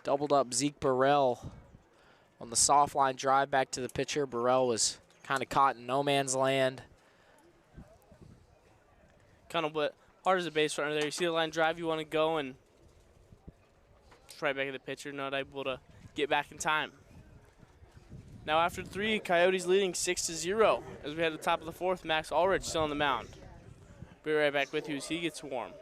Doubled up Zeke Burrell on the soft line drive back to the pitcher. Burrell was kind of caught in no man's land. Kind of but hard as a base runner there. You see the line drive, you want to go and right back at the pitcher, not able to get back in time. Now after 3, Coyotes leading 6-0 as we head to the top of the 4th. Max Ulrich still on the mound. Be right back with you as he gets warm.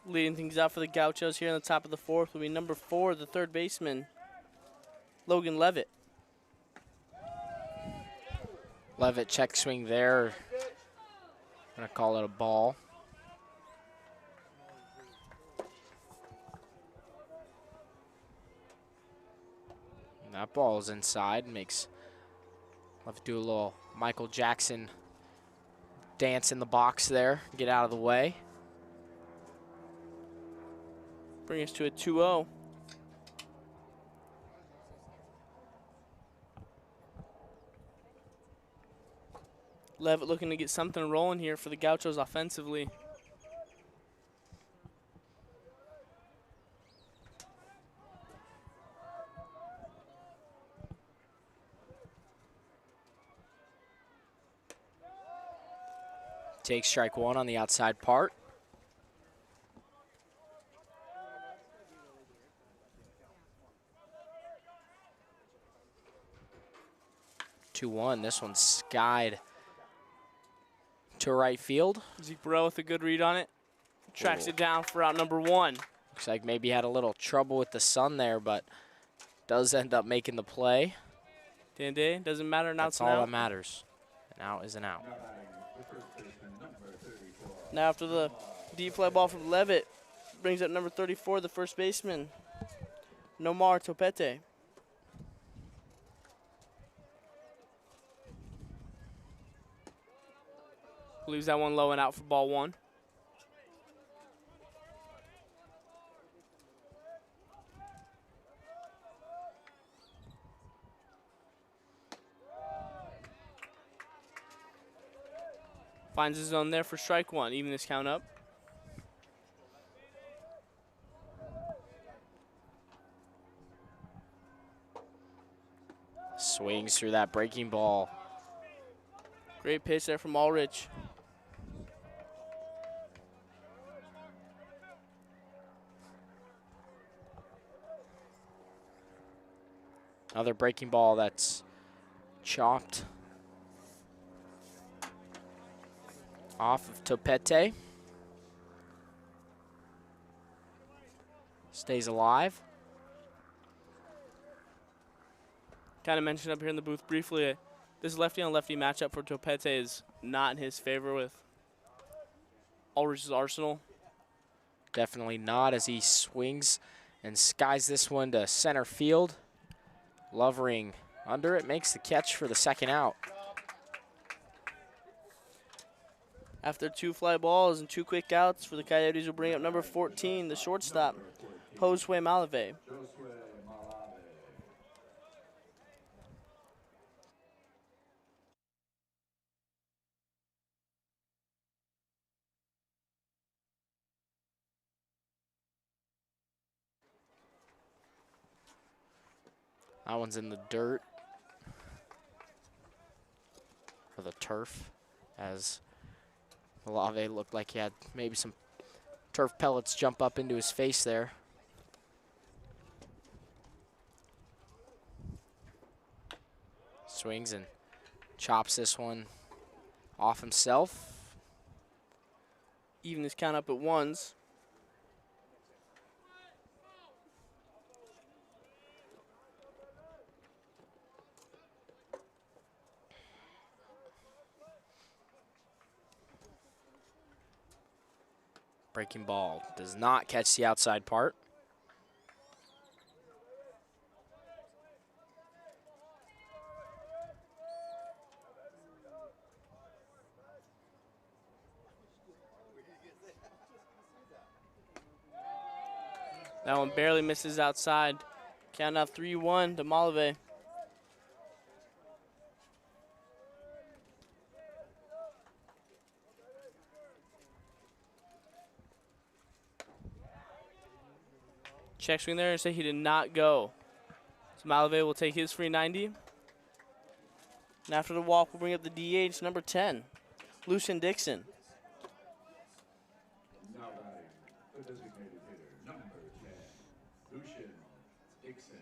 Leading things out for the Gauchos here in the top of the 4th will be number 4, the third baseman, Logan Levitt. Levitt check swing there. Gonna call it a ball. And that ball is inside. Makes Levitt do a little Michael Jackson dance in the box there. Get out of the way. Bring us to a 2-0. Levitt looking to get something rolling here for the Gauchos offensively. Take strike 1 on the outside part. This one's skied to right field. Zeke Burrell with a good read on it. Tracks it down for out number 1. Looks like maybe had a little trouble with the sun there, but does end up making the play. Day doesn't matter. Now That's all that matters. An out is an out. Now after the deep fly ball from Levitt, brings up number 34, the first baseman, Nomar Topete. Leaves that one low and out for ball 1. Finds his zone there for strike 1, even this count up. Swings through that breaking ball. Great pitch there from Ulrich. Another breaking ball that's chopped off of Topete. Stays alive. Kind of mentioned up here in the booth briefly, this lefty-on-lefty matchup for Topete is not in his favor with Ulrich's arsenal. Definitely not, as he swings and skies this one to center field. Lovering under it, makes the catch for the second out. After 2 fly balls and 2 quick outs for the Coyotes will bring up number 14, the shortstop, Josue Malave. That one's in the dirt. Or the turf, as Olave looked like he had maybe some turf pellets jump up into his face there. Swings and chops this one off himself. Even this count up at ones. Breaking ball does not catch the outside part. That one barely misses outside. Count now 3-1 to Malave. Check swing there and say he did not go. So Malave will take his free 90. And after the walk, we'll bring up the DH, number 10, Lucian Dixon. Now batting, the designated hitter, number 10, Lucian Dixon.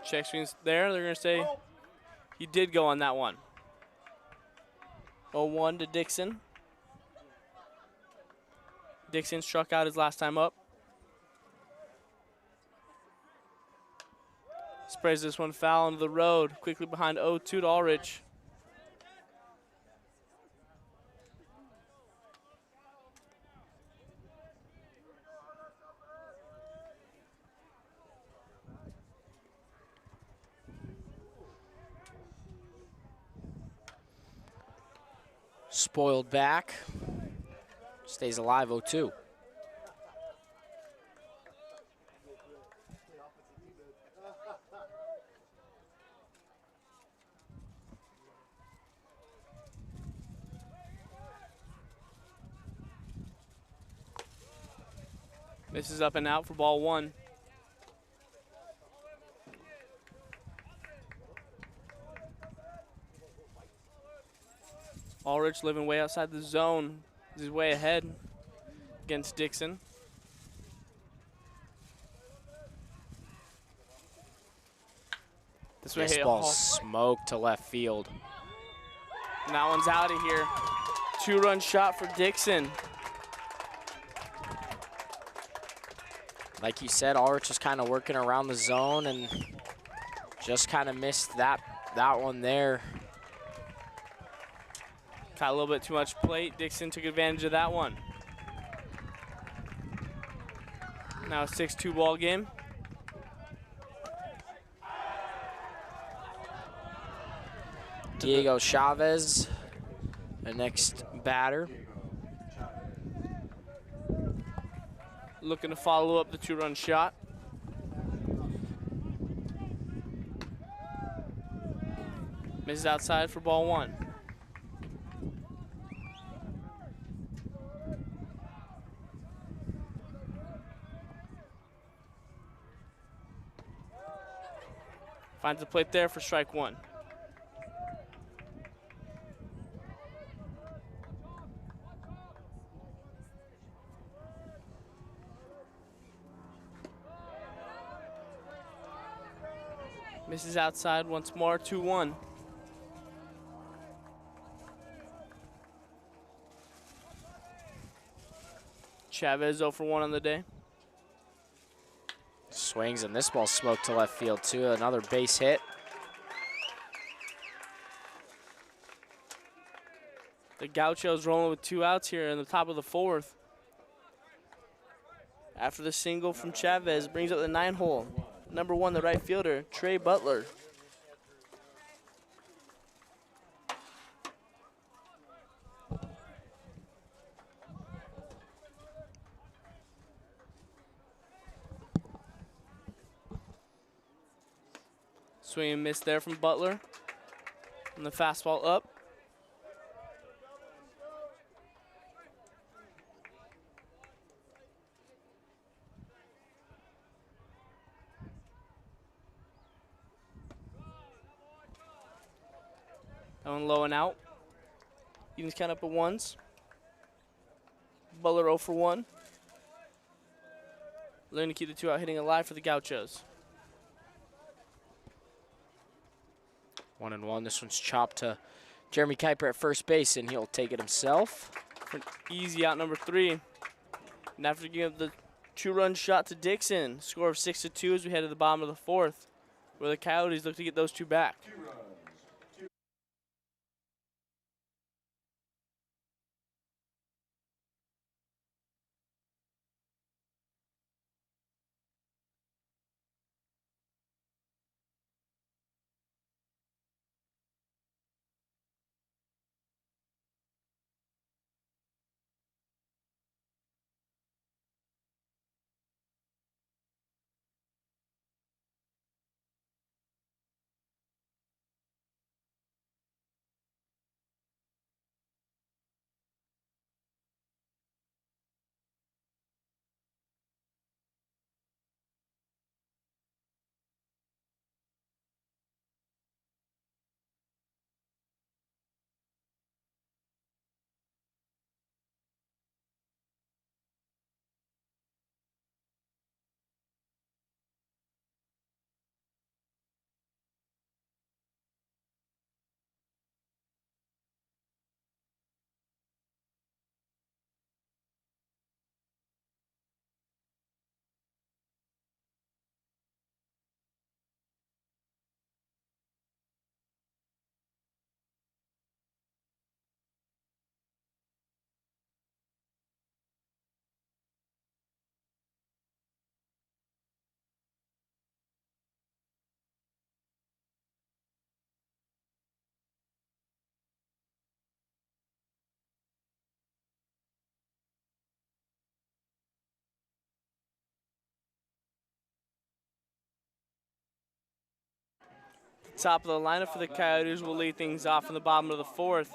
Check swings there. They're going to say he did go on that one. 0-1 to Dixon. Dixon struck out his last time up. Sprays this one foul into the road. Quickly behind 0-2 to Ulrich. Spoiled back. Stays alive, 0-2. This is up and out for ball one. Ulrich living way outside the zone. He's way ahead against Dixon. This ball smoked to left field. And that one's out of here. 2-run shot for Dixon. Like you said, Ulrich is kind of working around the zone and just kind of missed that one there. Got a little bit too much plate. Dixon took advantage of that one. Now a 6-2 ball game. Diego Chavez, the next batter. Looking to follow up the 2-run shot. Misses outside for ball one. Finds the plate there for strike one. Misses outside once more, 2-1. Chavez 0 for 1 on the day. Swings, and this ball smoked to left field too. Another base hit. The Gauchos rolling with 2 outs here in the top of the 4th. After the single from Chavez, brings up the 9-hole. Number 1, the right fielder, Trey Butler. Swing and miss there from Butler. And the fastball up. That one low and out. Evens count up at ones. Butler 0 for 1. Learning to keep the 2 out hitting alive for the Gauchos. 1-1. This one's chopped to Jeremy Kuiper at first base, and he'll take it himself. For an easy out number 3. And after giving up the 2-run shot to Dixon, score of 6-2 as we head to the bottom of the 4th, where the Coyotes look to get those 2 back. Top of the lineup for the Coyotes will lead things off in the bottom of the 4th.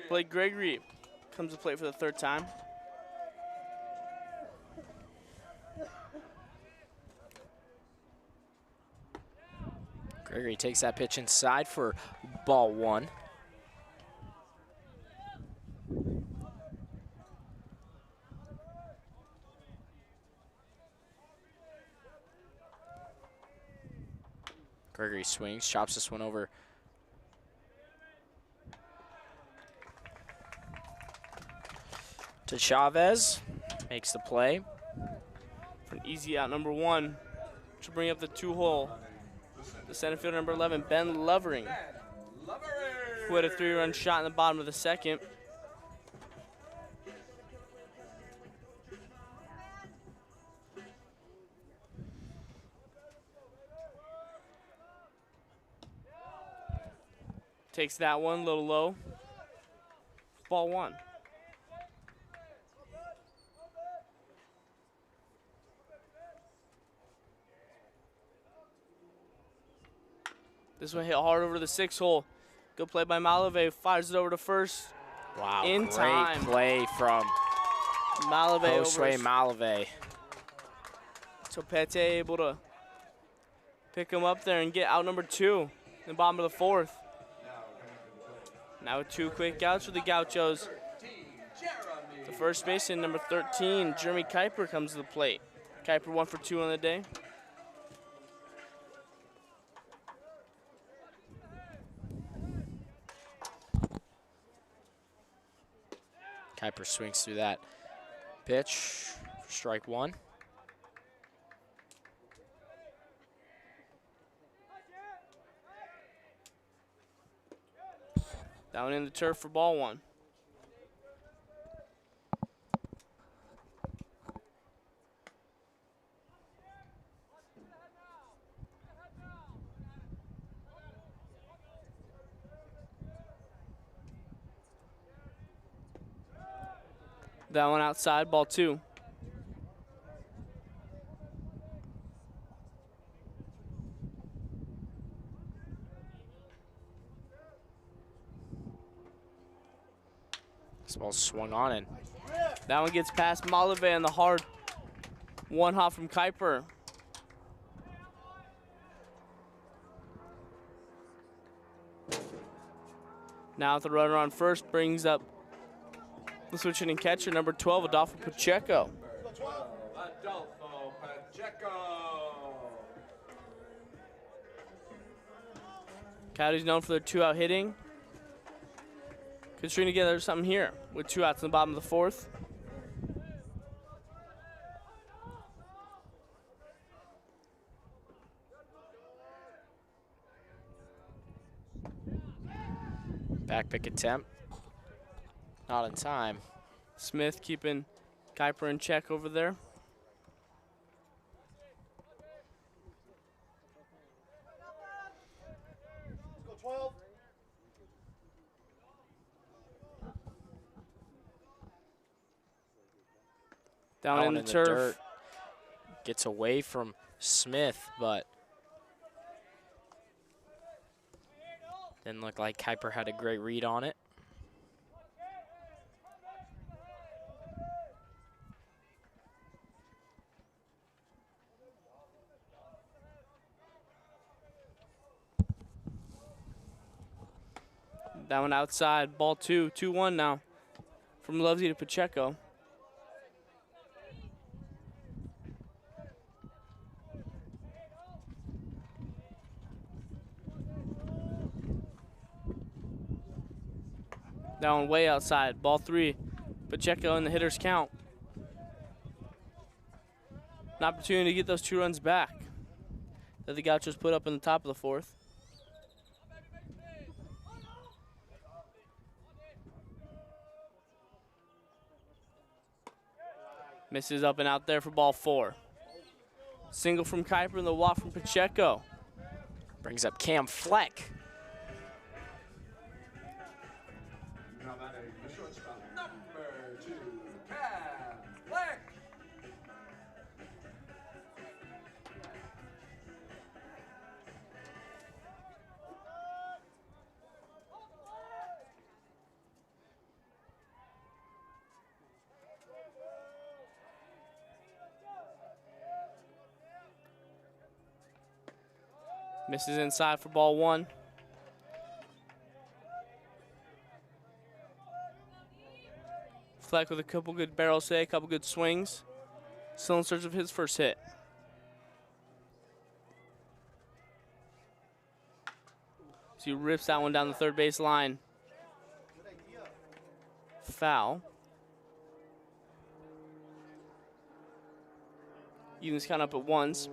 Blake Gregory comes to play for the 3rd time. Gregory takes that pitch inside for ball 1. Gregory swings, chops this one over to Chavez. Makes the play. For an easy out number 1 to bring up the 2-hole. The center fielder number 11, Ben Lovering, who had a 3-run shot in the bottom of the 2nd. Takes that one, a little low. Ball 1. This one hit hard over the 6-hole. Good play by Malave. Fires it over to first. Wow, in great time. play from Malave Josue Malave. So Pete able to pick him up there and get out number 2 in the bottom of the 4th. Now with 2 quick outs for the Gauchos. The first baseman, number 13, Jeremy Kuiper, comes to the plate. Kuiper 1 for 2 on the day. Kuiper swings through that pitch for strike 1. Down in the turf for ball 1. That one outside, ball 2. This ball's swung on in. That one gets past Malave on the hard 1-hop from Kuiper. Now the runner on first brings up the switch hitting catcher, number 12, Adolfo Pacheco. Adolfo Pacheco. Coyotes known for their 2-out hitting. Could string together something here with 2 outs in the bottom of the 4th. Back pick attempt. Not in time. Smith keeping Kuiper in check over there. Down in the turf. Dirt. Gets away from Smith, but didn't look like Kuiper had a great read on it. That one outside, ball 2, 2-1 now from Lovesy to Pacheco. That one way outside, ball 3, Pacheco in the hitter's count. An opportunity to get those 2 runs back that the Gauchos put up in the top of the 4th. Misses up and out there for ball 4. Single from Kuiper and the walk from Pacheco. Brings up Cam Fleck. Now batting the shortstop, number 2, Cam Fleck. Misses inside for ball 1. Fleck with a couple good barrels today, a couple good swings. Still in search of his first hit. So he rips that one down the third base line. Foul. Evens count up at 1s.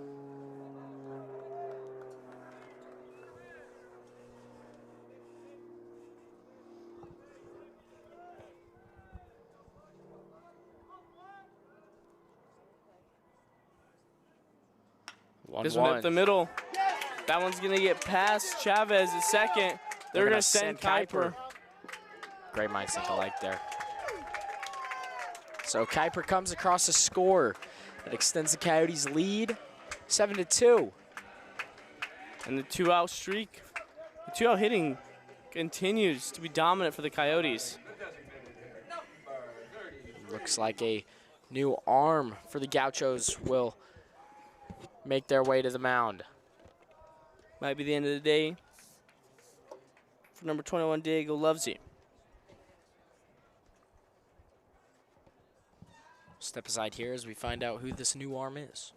This one up the middle. That one's going to get past Chavez at second. They're going to send Kuiper. Great minds think alike there. So Kuiper comes across a score that extends the Coyotes' lead, 7-2. And the 2-out streak, the 2-out hitting continues to be dominant for the Coyotes. Looks like a new arm for the Gauchos will make their way to the mound. Might be the end of the day for number 21, Diego Lovesy. Step aside here as we find out who this new arm is.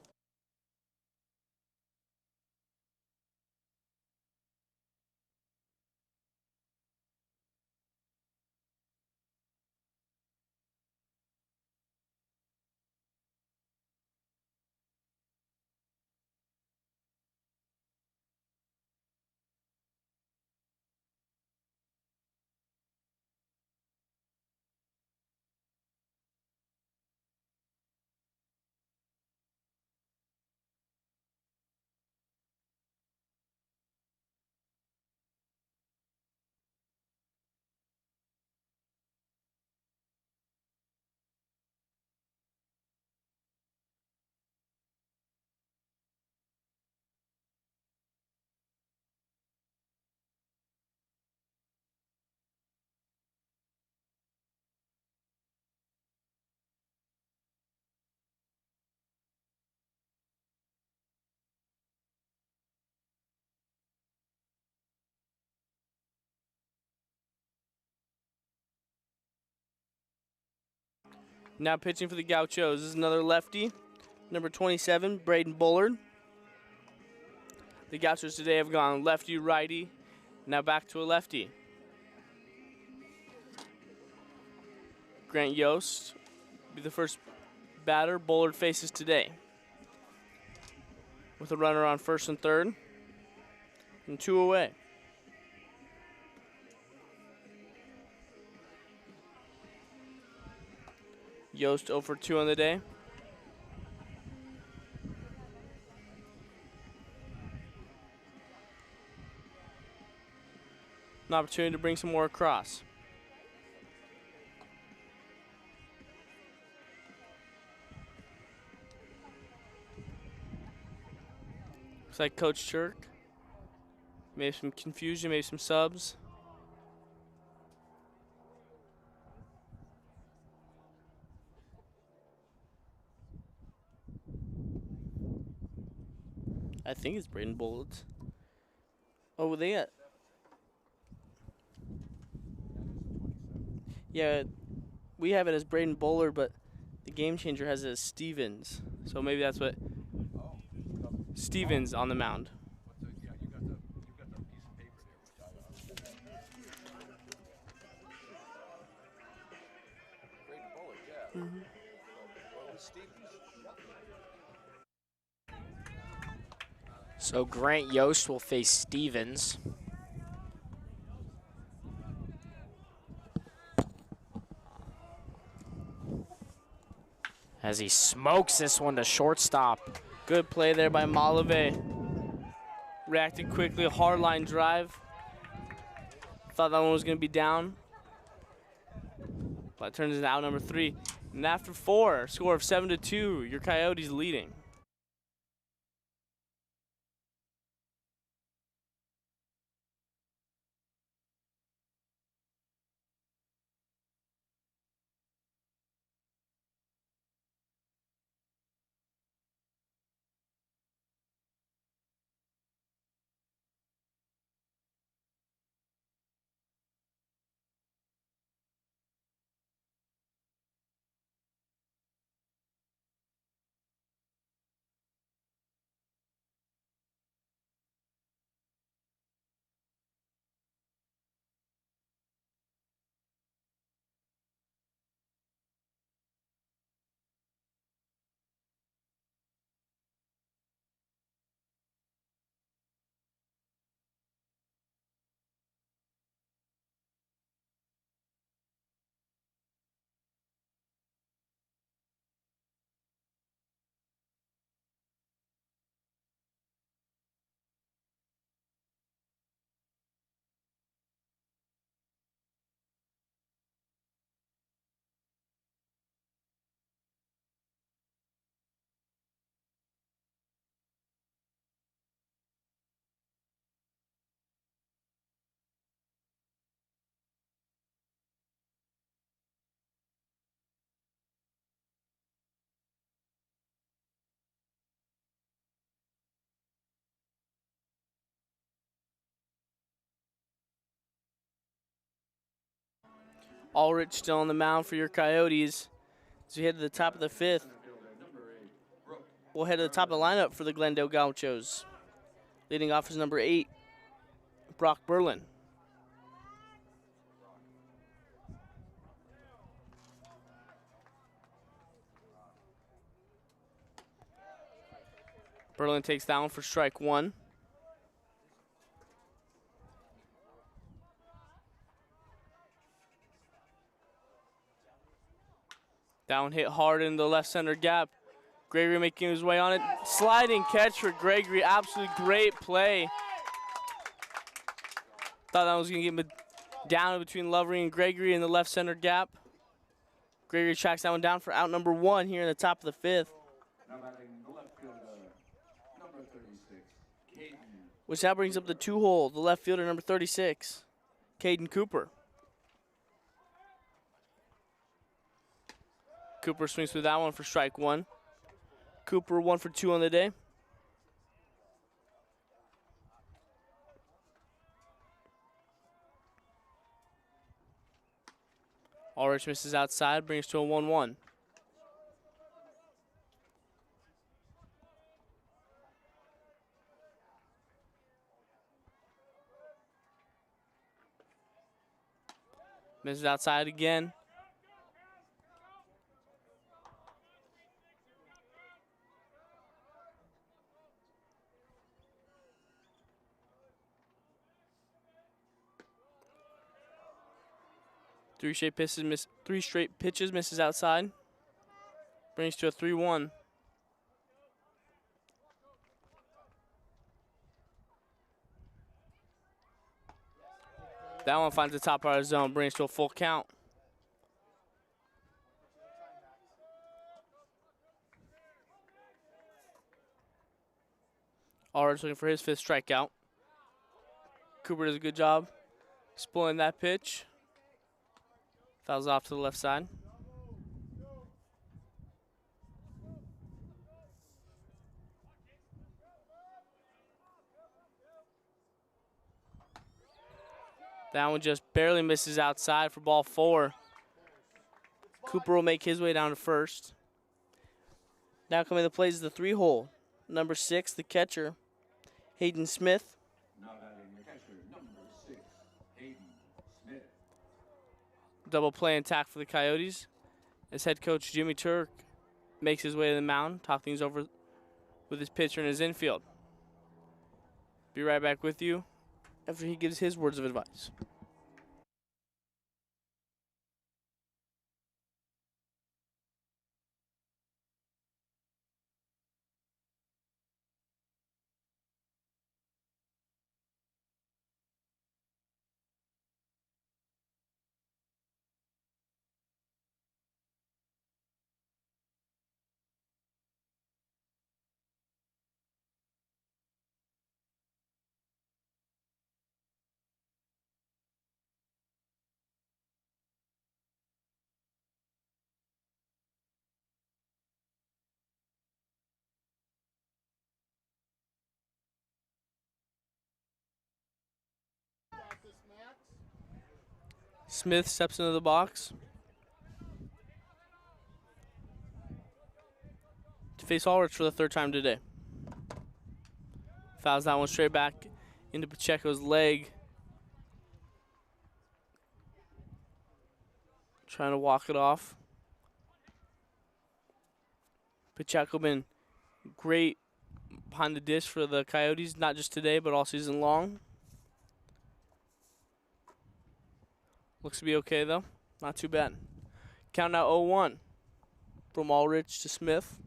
Now pitching for the Gauchos is another lefty, number 27, Braden Bullard. The Gauchos today have gone lefty, righty, now back to a lefty. Grant Yost will be the first batter Bullard faces today. With a runner on first and third, and 2 away. Yost 0 for 2 on the day. An opportunity to bring some more across. Looks like Coach Chirk. Maybe some confusion, maybe some subs. I think it's Braden Bullard. Oh, they got. Yeah, we have it as Braden Bullard, but the Game Changer has it as Stevens. So maybe that's what. Stevens on the mound. Yeah, you got the piece of paper there, which Braden Bullard, yeah. Well, it was Stevens. So Grant Yost will face Stevens. As he smokes this one to shortstop. Good play there by Malave. Reacted quickly, a hard line drive. Thought that one was going to be down. But it turns into out number 3. And after 4, score of 7-2, your Coyotes leading. Ulrich still on the mound for your Coyotes. As we head to the top of the 5th, we'll head to the top of the lineup for the Glendale Gauchos. Leading off is number 8, Brock Berlin. Berlin takes that one for strike 1. Down hit hard in the left center gap. Gregory making his way on it. Sliding catch for Gregory. Absolutely great play. Thought that was going to get him down between Lovery and Gregory in the left center gap. Gregory tracks that one down for out number 1 here in the top of the 5th. Now batting the left fielder, number 36, Caden. Which now brings up the 2-hole, the left fielder number 36, Caden Cooper. Cooper swings through that one for strike 1. Cooper 1 for 2 on the day. Ulrich misses outside, brings to a 1-1. Misses outside again. Three straight pitches misses outside. Brings to a 3-1. That one finds the top part of the zone, brings to a full count. Ulrich looking for his 5th strikeout. Cooper does a good job exploiting that pitch. Fouls off to the left side. That one just barely misses outside for ball 4. Cooper will make his way down to first. Now coming to the plate is the 3-hole. Number 6, the catcher, Hayden Smith. Now batting the catcher, number 6, Hayden Smith. Double play and tack for the Coyotes as head coach Jimmy Turk makes his way to the mound, talk things over with his pitcher in his infield. Be right back with you after he gives his words of advice. Smith steps into the box to face Ulrich for the 3rd time today. Fouls that one straight back into Pacheco's leg. Trying to walk it off. Pacheco been great behind the dish for the Coyotes, not just today, but all season long. Looks to be okay, though. Not too bad. Count now 0-1 from Ulrich to Smith.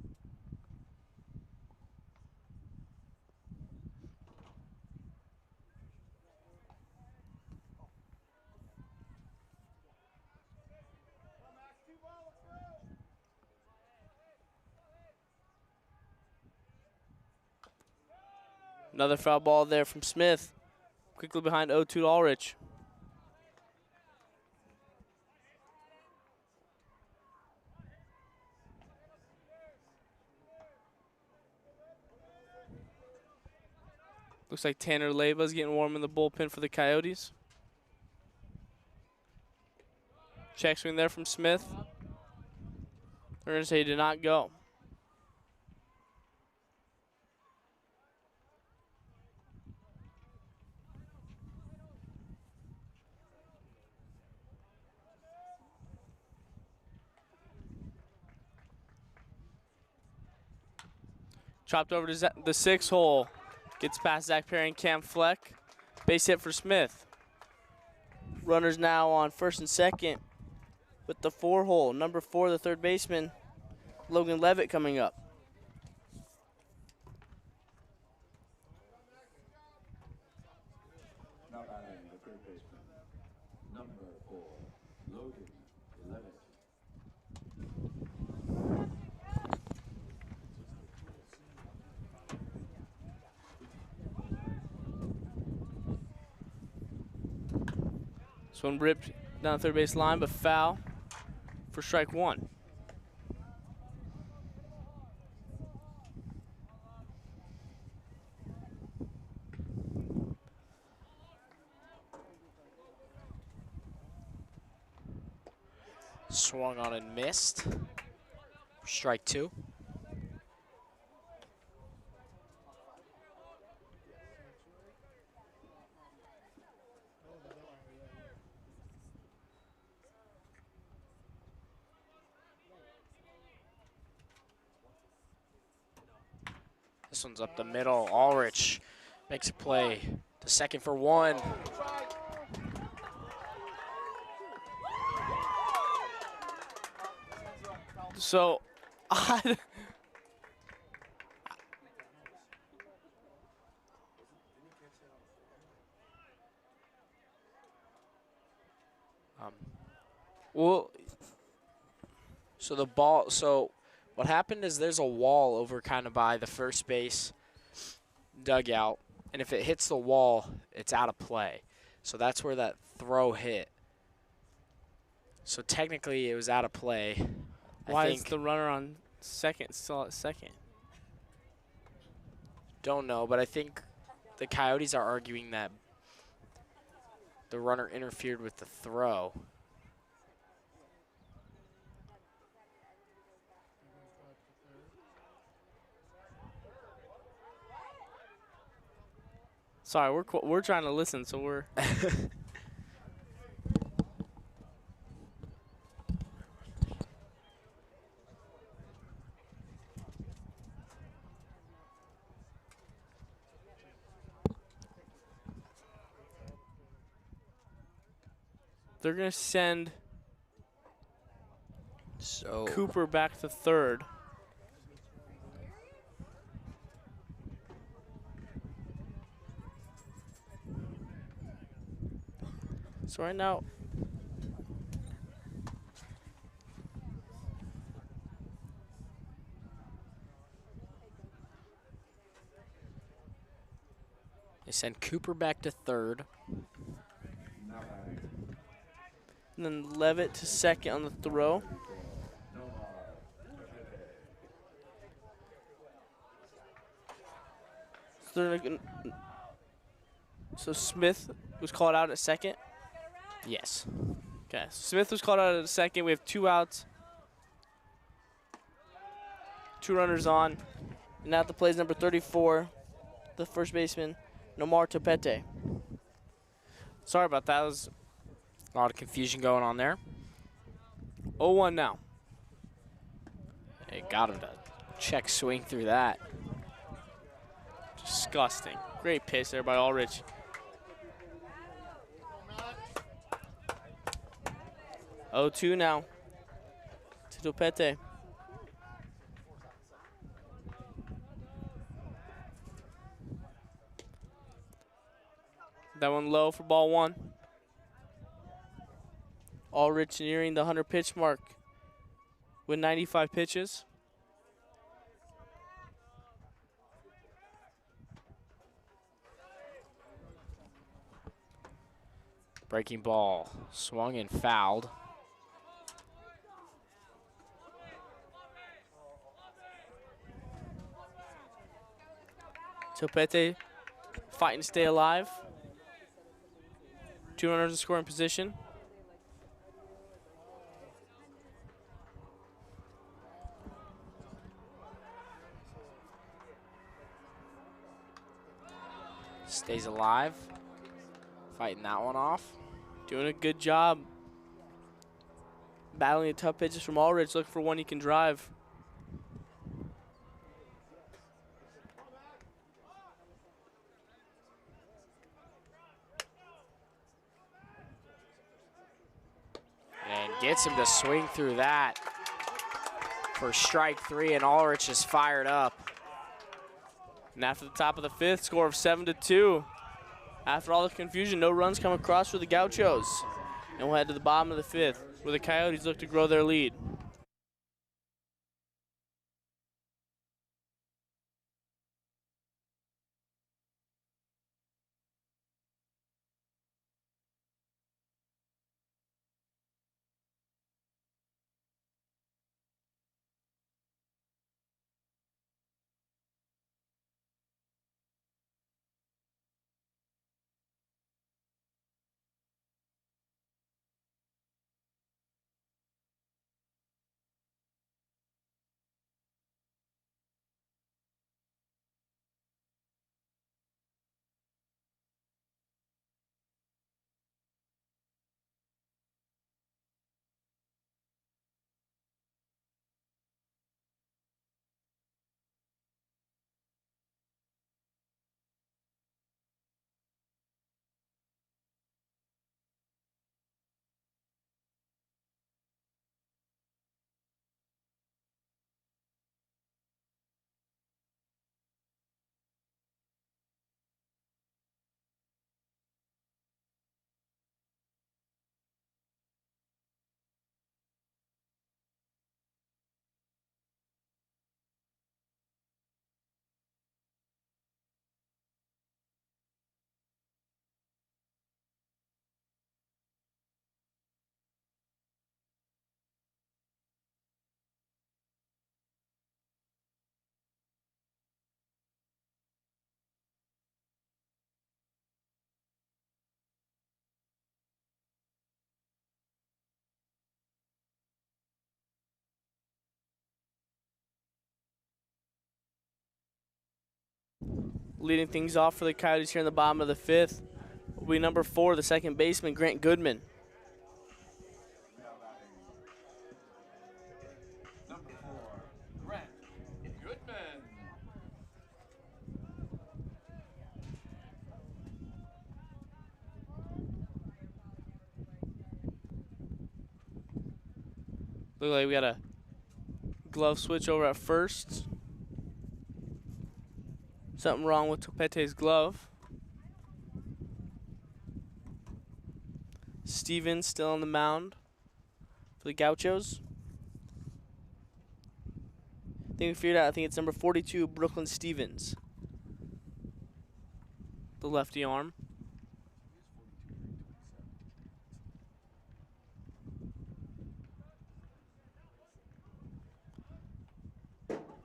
Another foul ball there from Smith. Quickly behind 0-2 to Ulrich. Looks like Tanner Leyva's getting warm in the bullpen for the Coyotes. Check swing there from Smith. They're going to say he did not go. Chopped over to the 6-hole. Gets past Zach Perry and Cam Fleck. Base hit for Smith. Runners now on 1st and 2nd with the 4-hole. Number 4, the 3rd baseman, Logan Levitt, coming up. Now batting the 3rd baseman, number 4, Logan Levitt. This one ripped down the 3rd base line, but foul for strike 1. Swung on and missed. Strike 2. This one's up the middle. Ulrich makes a play to second for 1. So, well, So the ball, so what happened is there's a wall over kind of by the first base dugout, and if it hits the wall, it's out of play. So that's where that throw hit. So technically it was out of play. why I is think, the runner on second still at second? don't know, but I think the Coyotes are arguing that the runner interfered with the throw. Sorry, we're trying to listen, so we're. They're gonna send So Cooper back to third. So right now, they send Cooper back to third. and then Levitt to second on the throw. So Smith was called out at second. Yes. Okay, so Smith was called out at second. We have 2 outs. 2 runners on. And now at the play is number 34, the first baseman, Nomar Topete. Sorry about that. It was A lot of confusion going on there. 0-1 now. They got him to check swing through that. Disgusting. Great pitch there by Ulrich. Oh, 2 now to Topete. That one low for ball 1. Ulrich nearing the 100 pitch mark with 95 pitches. Breaking ball, swung and fouled. Topete fighting to stay alive. 2 runners in scoring position. Stays alive. Fighting that one off. Doing a good job. Battling the tough pitches from Ulrich, looking for one he can drive. And gets him to swing through that for strike 3, and Ulrich is fired up. And after the top of the 5th, score of 7-2. After all the confusion, no runs come across for the Gauchos. And we'll head to the bottom of the 5th, where the Coyotes look to grow their lead. Leading things off for the Coyotes here in the bottom of the 5th will be number 4, the second baseman, Grant Goodman. Number 4, Grant Goodman. Look like we got a glove switch over at first. Something wrong with Topete's glove. Stevens still on the mound for the Gauchos. I think we figured out, I think it's number 42, Brooklyn Stevens. The lefty arm.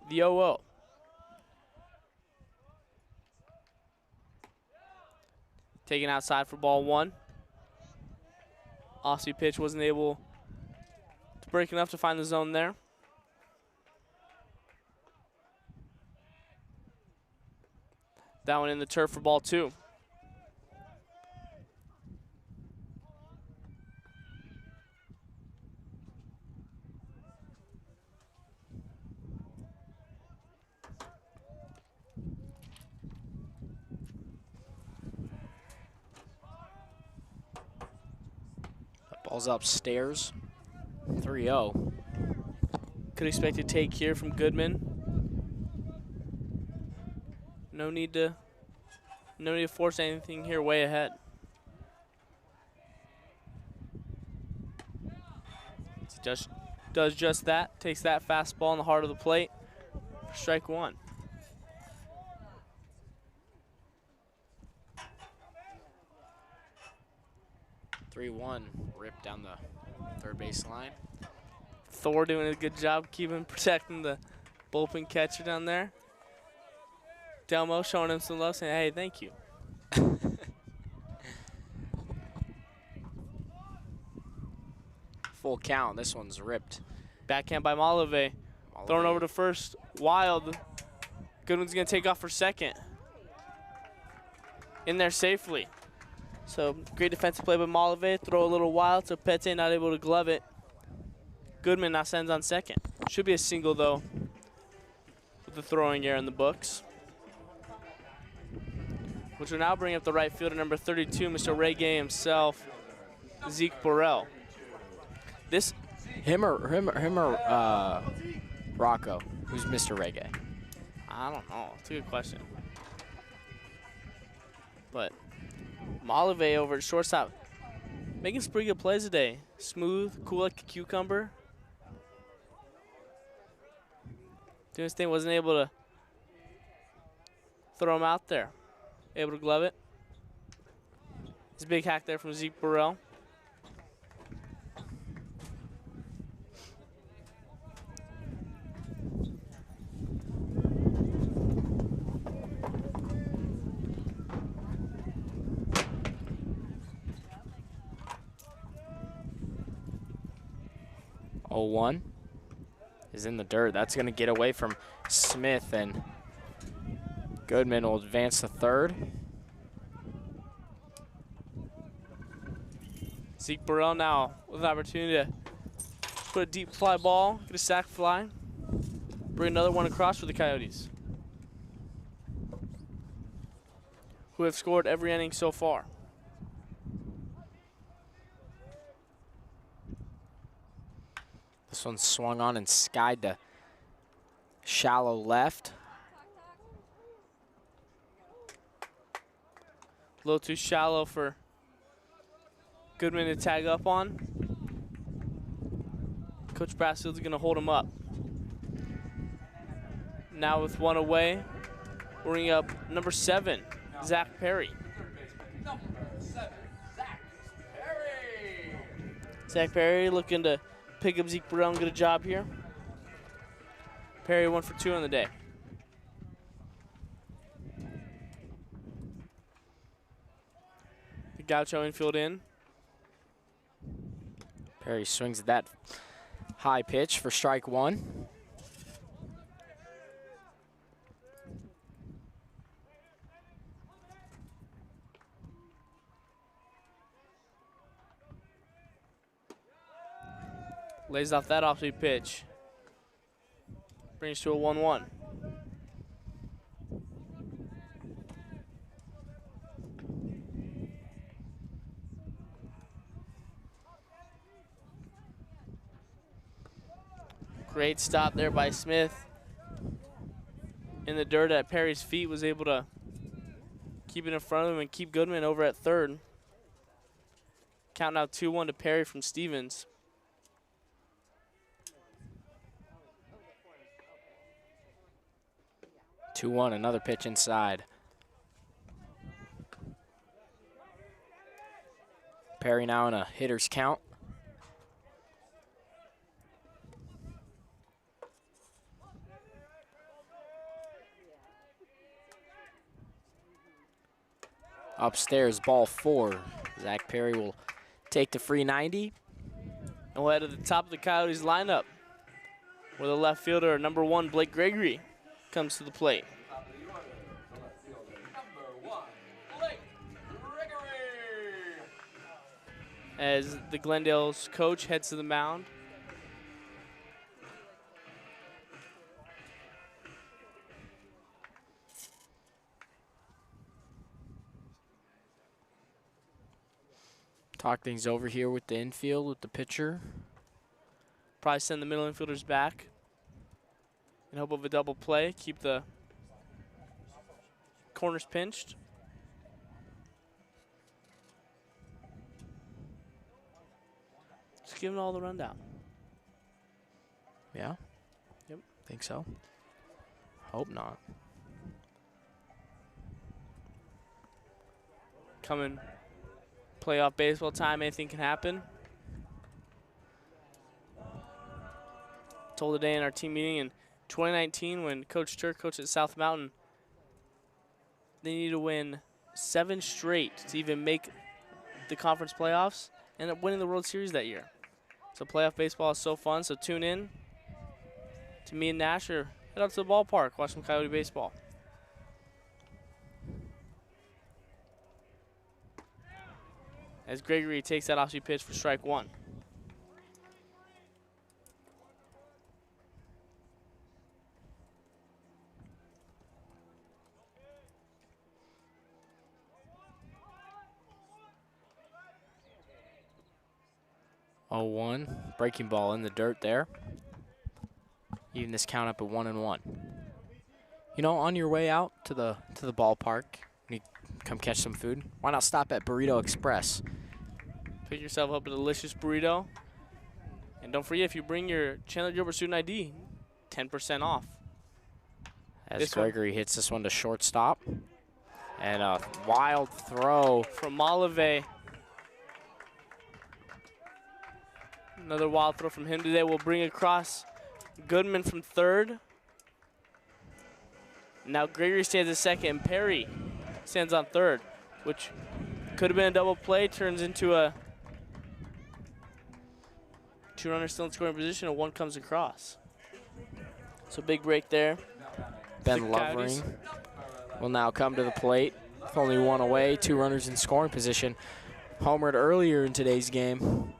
The 0-0. Taken outside for ball 1. Aussie pitch wasn't able to break enough to find the zone there. That one in the turf for ball 2. Ball's upstairs. 3-0. Could expect a take here from Goodman. No need to force anything here way ahead. He does just that. Takes that fastball in the heart of the plate for strike 1. Ripped down the third base line. Thor doing a good job protecting the bullpen catcher down there. Delmo showing him some love, saying, hey, thank you. Full count. This one's ripped. Backhand by Malave. Thrown over to first. Wild. Goodman's going to take off for second. In there safely. So great defensive play by Malave. Throw a little wild, so Pete not able to glove it. Goodman now sends on second. Should be a single, though, with the throwing error in the books. Which will now bring up the right fielder, number 32, Mr. Reggae himself, Zeke Burrell. Him or Rocco? Who's Mr. Reggae? I don't know. It's a good question. But Malave over at shortstop, making some pretty good plays today. Smooth, cool like a cucumber. Doing his thing, wasn't able to throw him out there. Able to glove it. It's a big hack there from Zeke Burrell. One is in the dirt. That's going to get away from Smith, and Goodman will advance to third. Zeke Burrell now with an opportunity to put a deep fly ball, get a sac fly, bring another one across for the Coyotes, who have scored every inning so far. This one swung on and skied to shallow left. A little too shallow for Goodman to tag up on. Coach Brassfield's going to hold him up. Now with one away, bringing up number 7, Zach Perry. Zach Perry looking to pick up Zeke Burrell and get a job here. Perry 1 for 2 on the day. The Gaucho infield in. Perry swings at that high pitch for strike 1. Lays off that off-speed pitch. Brings to a 1-1. Great stop there by Smith. In the dirt at Perry's feet, was able to keep it in front of him and keep Goodman over at third. Count now 2-1 to Perry from Stevens. Two 2-1, another pitch inside. Perry now in a hitter's count. Upstairs, ball 4. Zach Perry will take the free 90. And we'll head to the top of the Coyotes lineup, where the left fielder, number 1, Blake Gregory, comes to the plate. As the Glendale's coach heads to the mound. Talk things over here with the infield, with the pitcher. Probably send the middle infielders back in hope of a double play. Keep the corners pinched. Just give them all the rundown. Yeah? Yep. Think so? Hope not. Coming playoff baseball time, anything can happen. Told today in our team meeting in 2019 when Coach Turk coached at South Mountain, they need to win 7 straight to even make the conference playoffs and end up winning the World Series that year. So playoff baseball is so fun, so tune in to me and Nash, or head up to the ballpark, watch some Coyote baseball. As Gregory takes that off-speed pitch for strike 1. Oh, 1. Breaking ball in the dirt there. Even this count up at 1-1. You know, on your way out to the ballpark, you come catch some food, why not stop at Burrito Express? Pick yourself up a delicious burrito. And don't forget, if you bring your Chandler-Gilbert student ID, 10% off. As Gregory hits this one to shortstop. And a wild throw from Malave. Another wild throw from him today will bring across Goodman from third. Now Gregory stands at second, and Perry stands on third, which could have been a double play, turns into a 2 runners still in scoring position, and 1 comes across. So big break there. Ben Lovering will now come to the plate with only 1 away, 2 runners in scoring position. Homered earlier in today's game.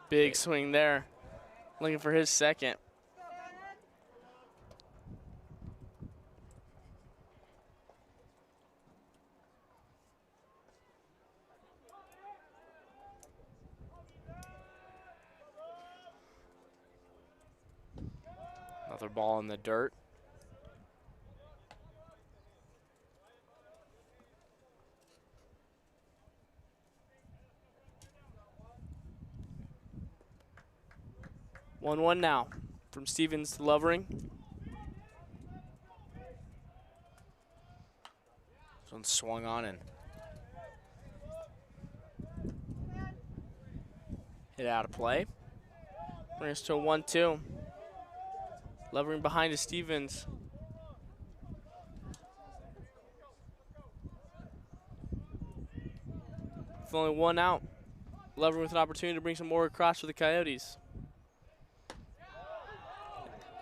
Big swing there, looking for his second. Another ball in the dirt. One now from Stevens to Lovering. This one swung on and hit out of play. Brings to a 1-2. Lovering behind to Stevens. With only 1 out, Lovering with an opportunity to bring some more across for the Coyotes.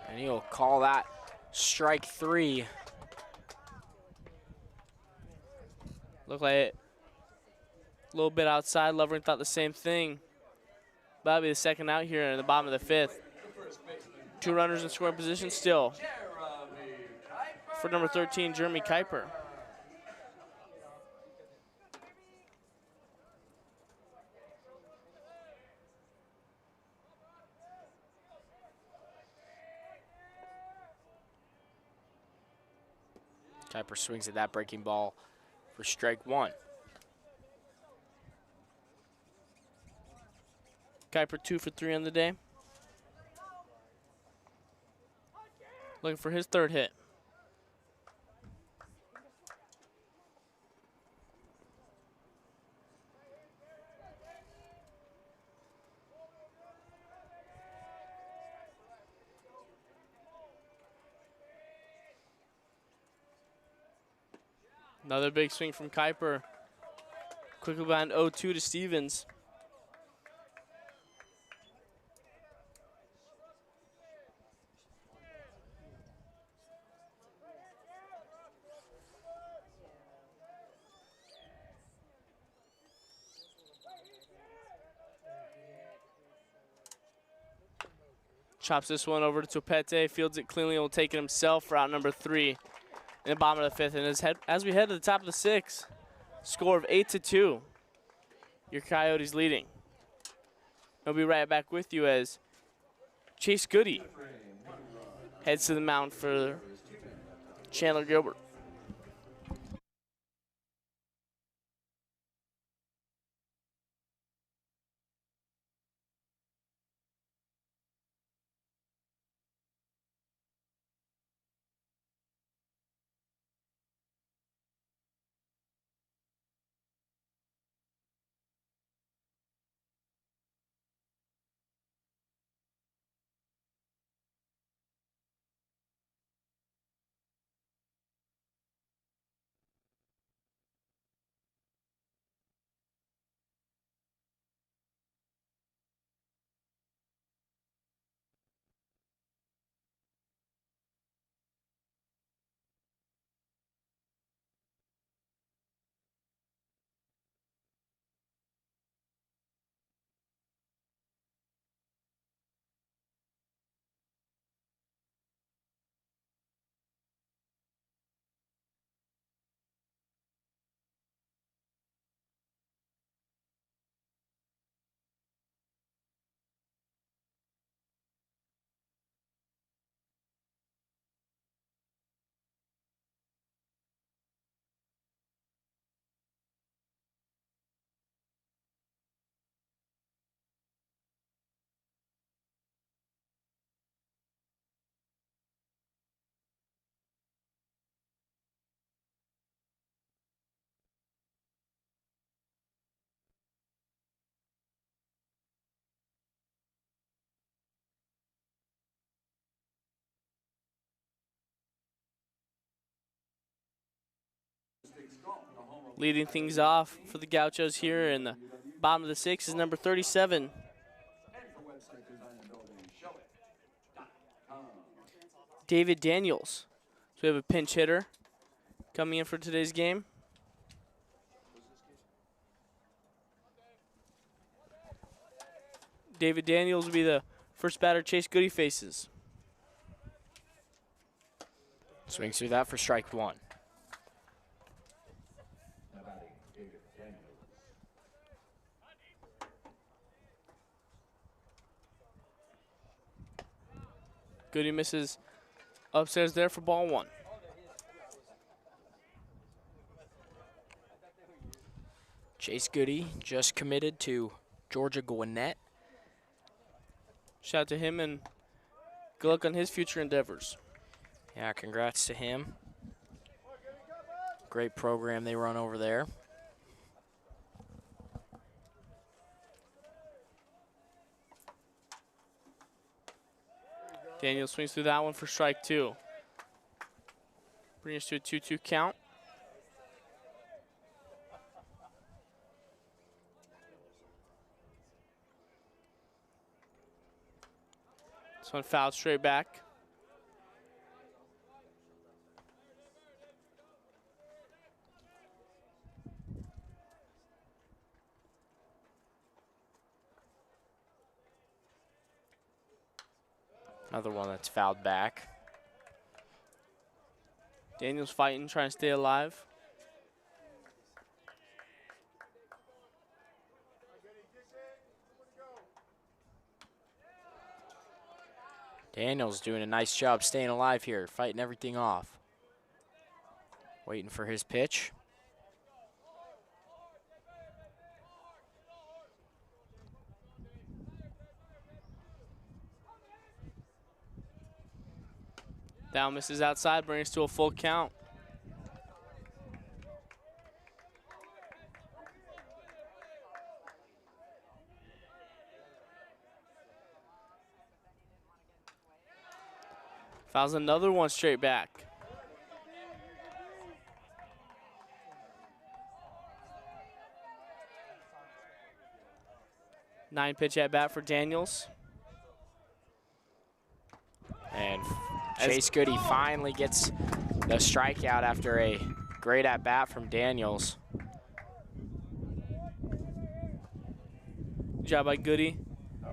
And he'll call that strike 3. Looked like it a little bit outside. Lovering thought the same thing. That'll be the second out here in the bottom of the 5th. 2 runners in scoring position still for number 13, Jeremy Kuiper. Kuiper swings at that breaking ball for strike 1. Kuiper 2 for 3 on the day. Looking for his 3rd hit. Another big swing from Kuiper. Quickly behind 0-2 to Stevens. Chops this one over to Topete, fields it cleanly, will take it himself for out number 3 in the bottom of the 5th. And as we head to the top of the 6th, score of 8-2. Your Coyotes leading. I'll be right back with you as Chase Goody heads to the mound for Chandler-Gilbert. Leading things off for the Gauchos here in the bottom of the 6th is number 37, David Daniels. So we have a pinch hitter coming in for today's game. David Daniels will be the first batter Chase Goody faces. Swings through that for strike 1. Goody misses upstairs there for ball 1. Chase Goody just committed to Georgia Gwinnett. Shout out to him and good luck on his future endeavors. Yeah, congrats to him. Great program they run over there. Daniel swings through that one for strike 2. Bring us to a 2-2 count. This one fouled straight back. Another one that's fouled back. Daniels fighting, trying to stay alive. Daniels doing a nice job staying alive here, fighting everything off. Waiting for his pitch. Down misses outside, brings us to a full count. Fouls another one straight back. Nine pitch at bat for Daniels. And Chase Goody finally gets the strikeout after a great at bat from Daniels. Good job by Goody.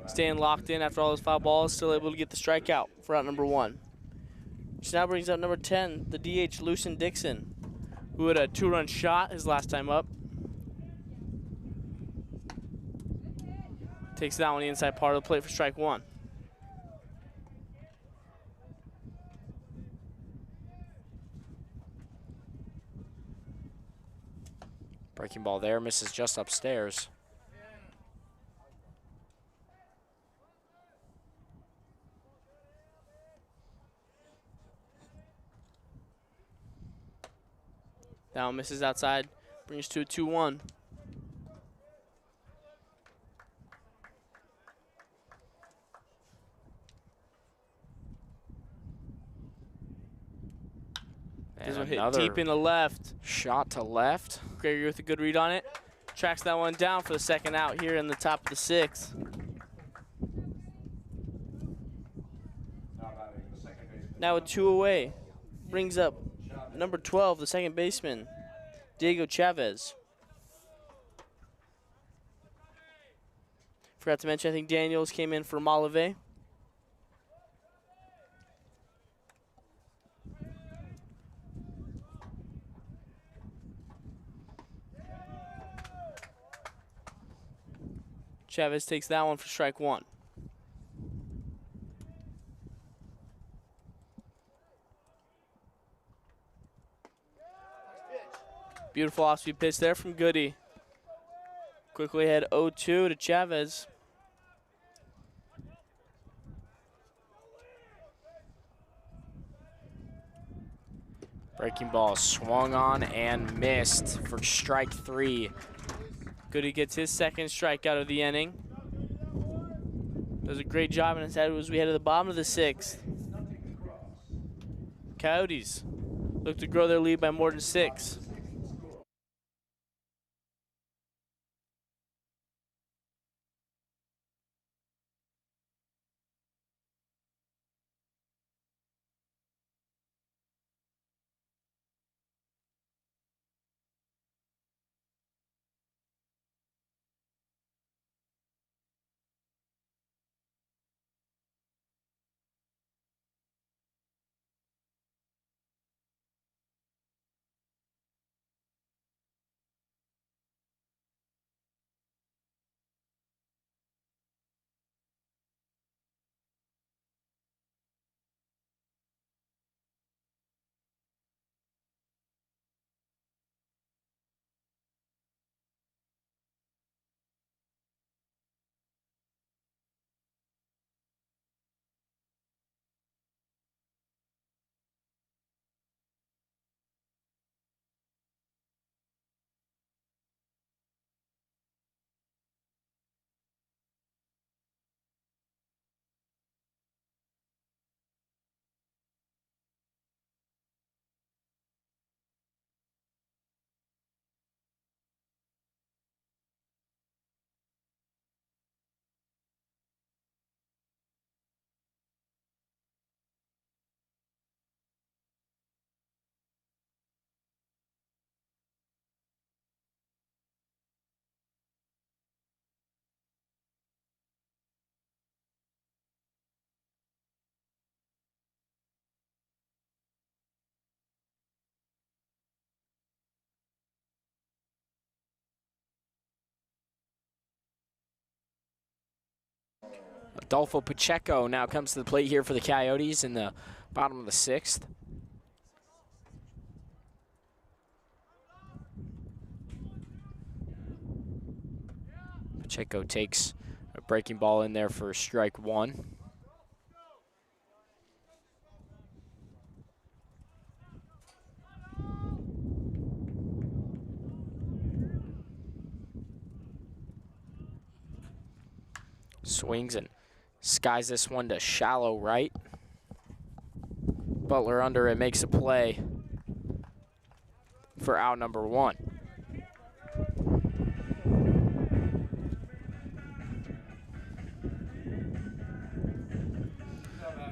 Staying locked in after all those foul balls, still able to get the strikeout for out number 1. Which now brings up number 10, the DH, Lucien Dixon, who had a 2-run shot his last time up. Takes that one the inside part of the plate for strike 1. Breaking ball there, misses just upstairs. That one misses outside, brings to a 2-1. This one hit deep in the left. Shot to left. Gregory with a good read on it. Tracks that one down for the second out here in the top of the 6th. Now with 2 away, brings up number 12, the second baseman, Diego Chavez. Forgot to mention, I think Daniels came in for Malave. Chavez takes that one for strike 1. Beautiful off-speed pitch there from Goody. Quickly ahead 0-2 to Chavez. Breaking ball swung on and missed for strike 3. Goody gets his second strikeout of the inning. Does a great job in his head as we head to the bottom of the 6th. Coyotes look to grow their lead by more than 6. Adolfo Pacheco now comes to the plate here for the Coyotes in the bottom of the 6th. Pacheco takes a breaking ball in there for strike 1. Swings and skies this one to shallow right. Butler under it, makes a play for out number 1.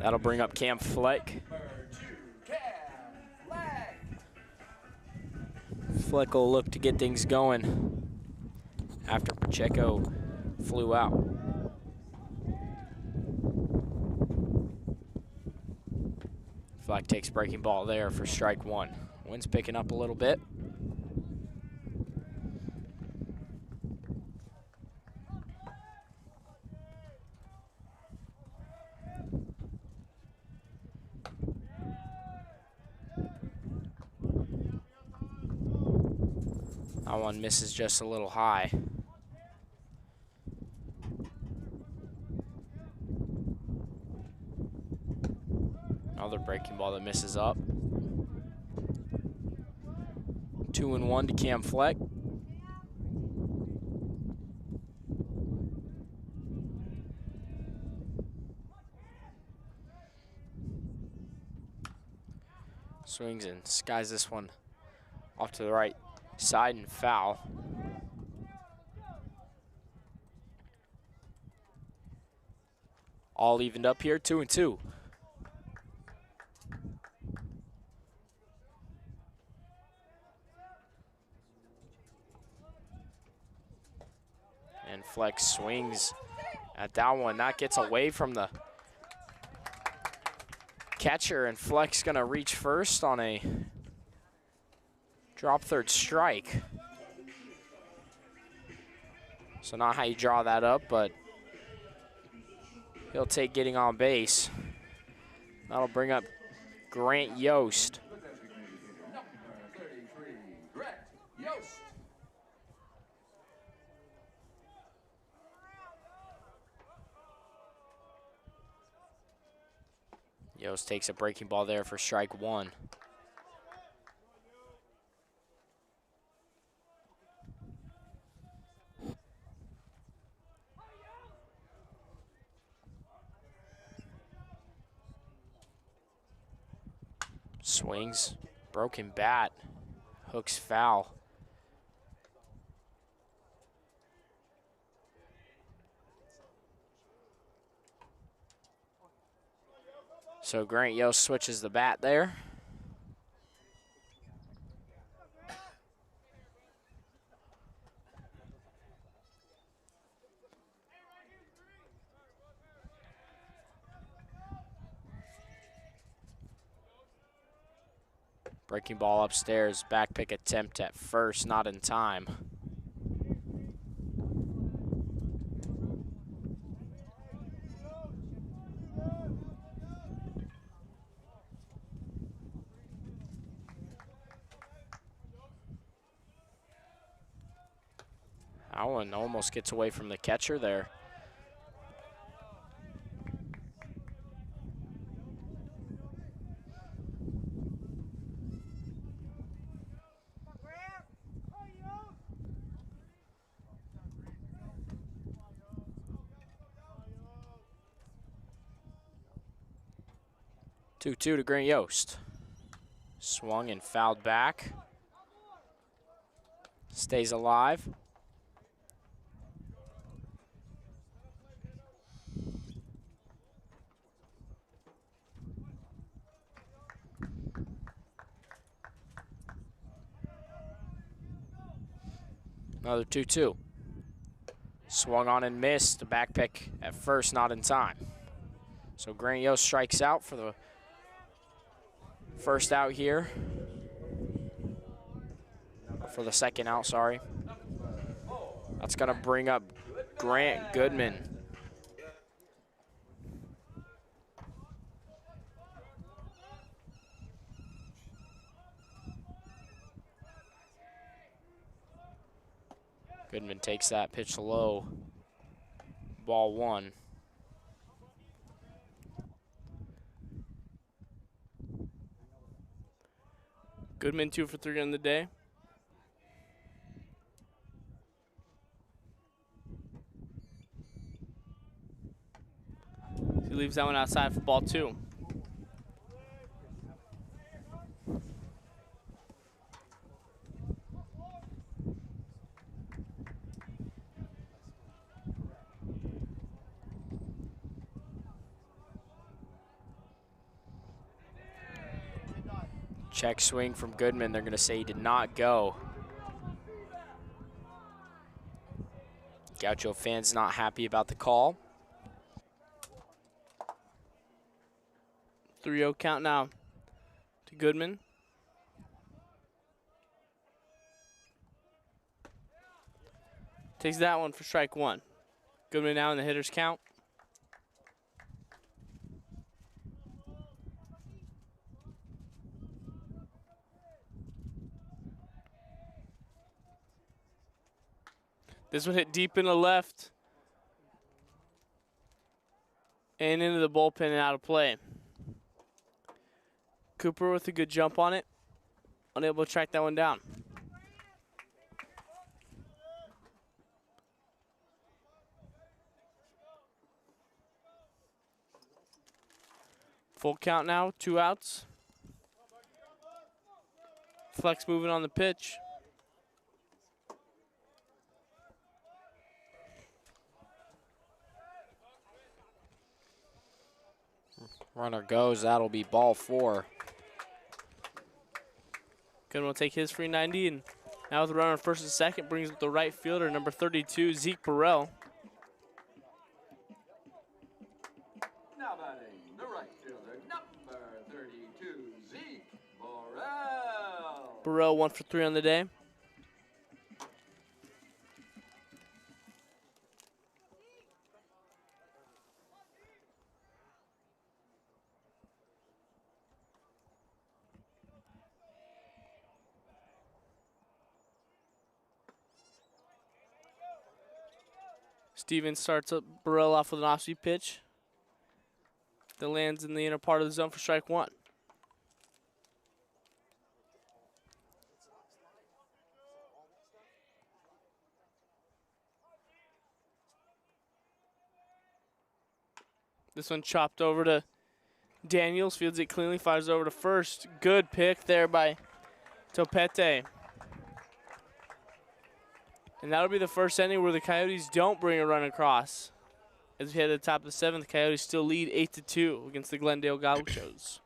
That'll bring up Cam Fleck. Fleck will look to get things going after Pacheco flew out. Fleck takes breaking ball there for strike 1. Wind's picking up a little bit. That one misses just a little high. Another breaking ball that misses up. 2-1 to Cam Fleck. Swings and skies this one off to the right side and foul. All evened up here, 2-2. And Fleck swings at that one. That gets away from the catcher, and Fleck's gonna reach first on a drop third strike. So not how you draw that up, but he'll take getting on base. That'll bring up Grant Yost. Yost takes a breaking ball there for strike 1. Swings, broken bat, hooks foul. So Grant Yost switches the bat there. Breaking ball upstairs, back pick attempt at first, not in time. That one almost gets away from the catcher there. Two to Grant Yost. Swung and fouled back. Stays alive. Another 2-2. Swung on and missed. A back pick at first, not in time. So Grant Yost strikes out for the first out here. For the second out, sorry. That's going to bring up Grant Goodman. Goodman takes that pitch low. Ball 1. Goodman 2 for 3 on the day. He leaves that one outside for ball 2. Check swing from Goodman. They're going to say he did not go. Gaucho fans not happy about the call. 3-0 count now to Goodman. Takes that one for strike 1. Goodman now in the hitter's count. This one hit deep in the left and into the bullpen and out of play. Cooper with a good jump on it, unable to track that one down. Full count now, 2 outs. Flex moving on the pitch. Runner goes. That'll be ball 4. Goodman will take his free 90, and now with the runner on first and second, brings up the right fielder, number 32, Zeke Burrell. Now batting, the right fielder, number 32, Zeke Burrell. Burrell 1 for 3 on the day. Stevens starts up Burrell off with an off-speed pitch that lands in the inner part of the zone for strike 1. This one chopped over to Daniels, fields it cleanly, fires over to first. Good pick there by Topete. And that'll be the first inning where the Coyotes don't bring a run across. As we head to the top of the 7th, the Coyotes still lead 8-2 against the Glendale Gauchos.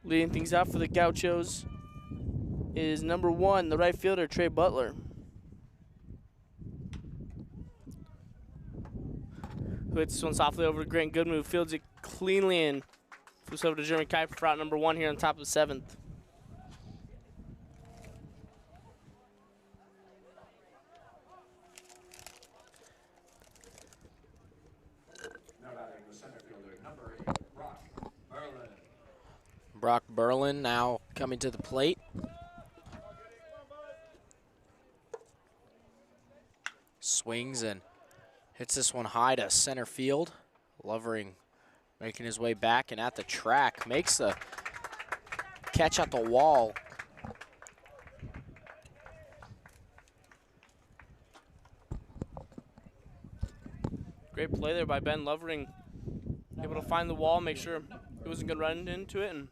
Leading things out for the Gauchos is number 1, the right fielder, Trey Butler. who hits this one softly over to Grant Goodman, who fields it cleanly and flips over to Jeremy Kuiper for out number 1 here on top of the 7th. Now batting the center fielder, number 8, Brock Merlin. Brock Berlin now coming to the plate. Swings and hits this one high to center field. Lovering making his way back and at the track. Makes the catch at the wall. Great play there by Ben Lovering. Able to find the wall, make sure he wasn't going to run into it, and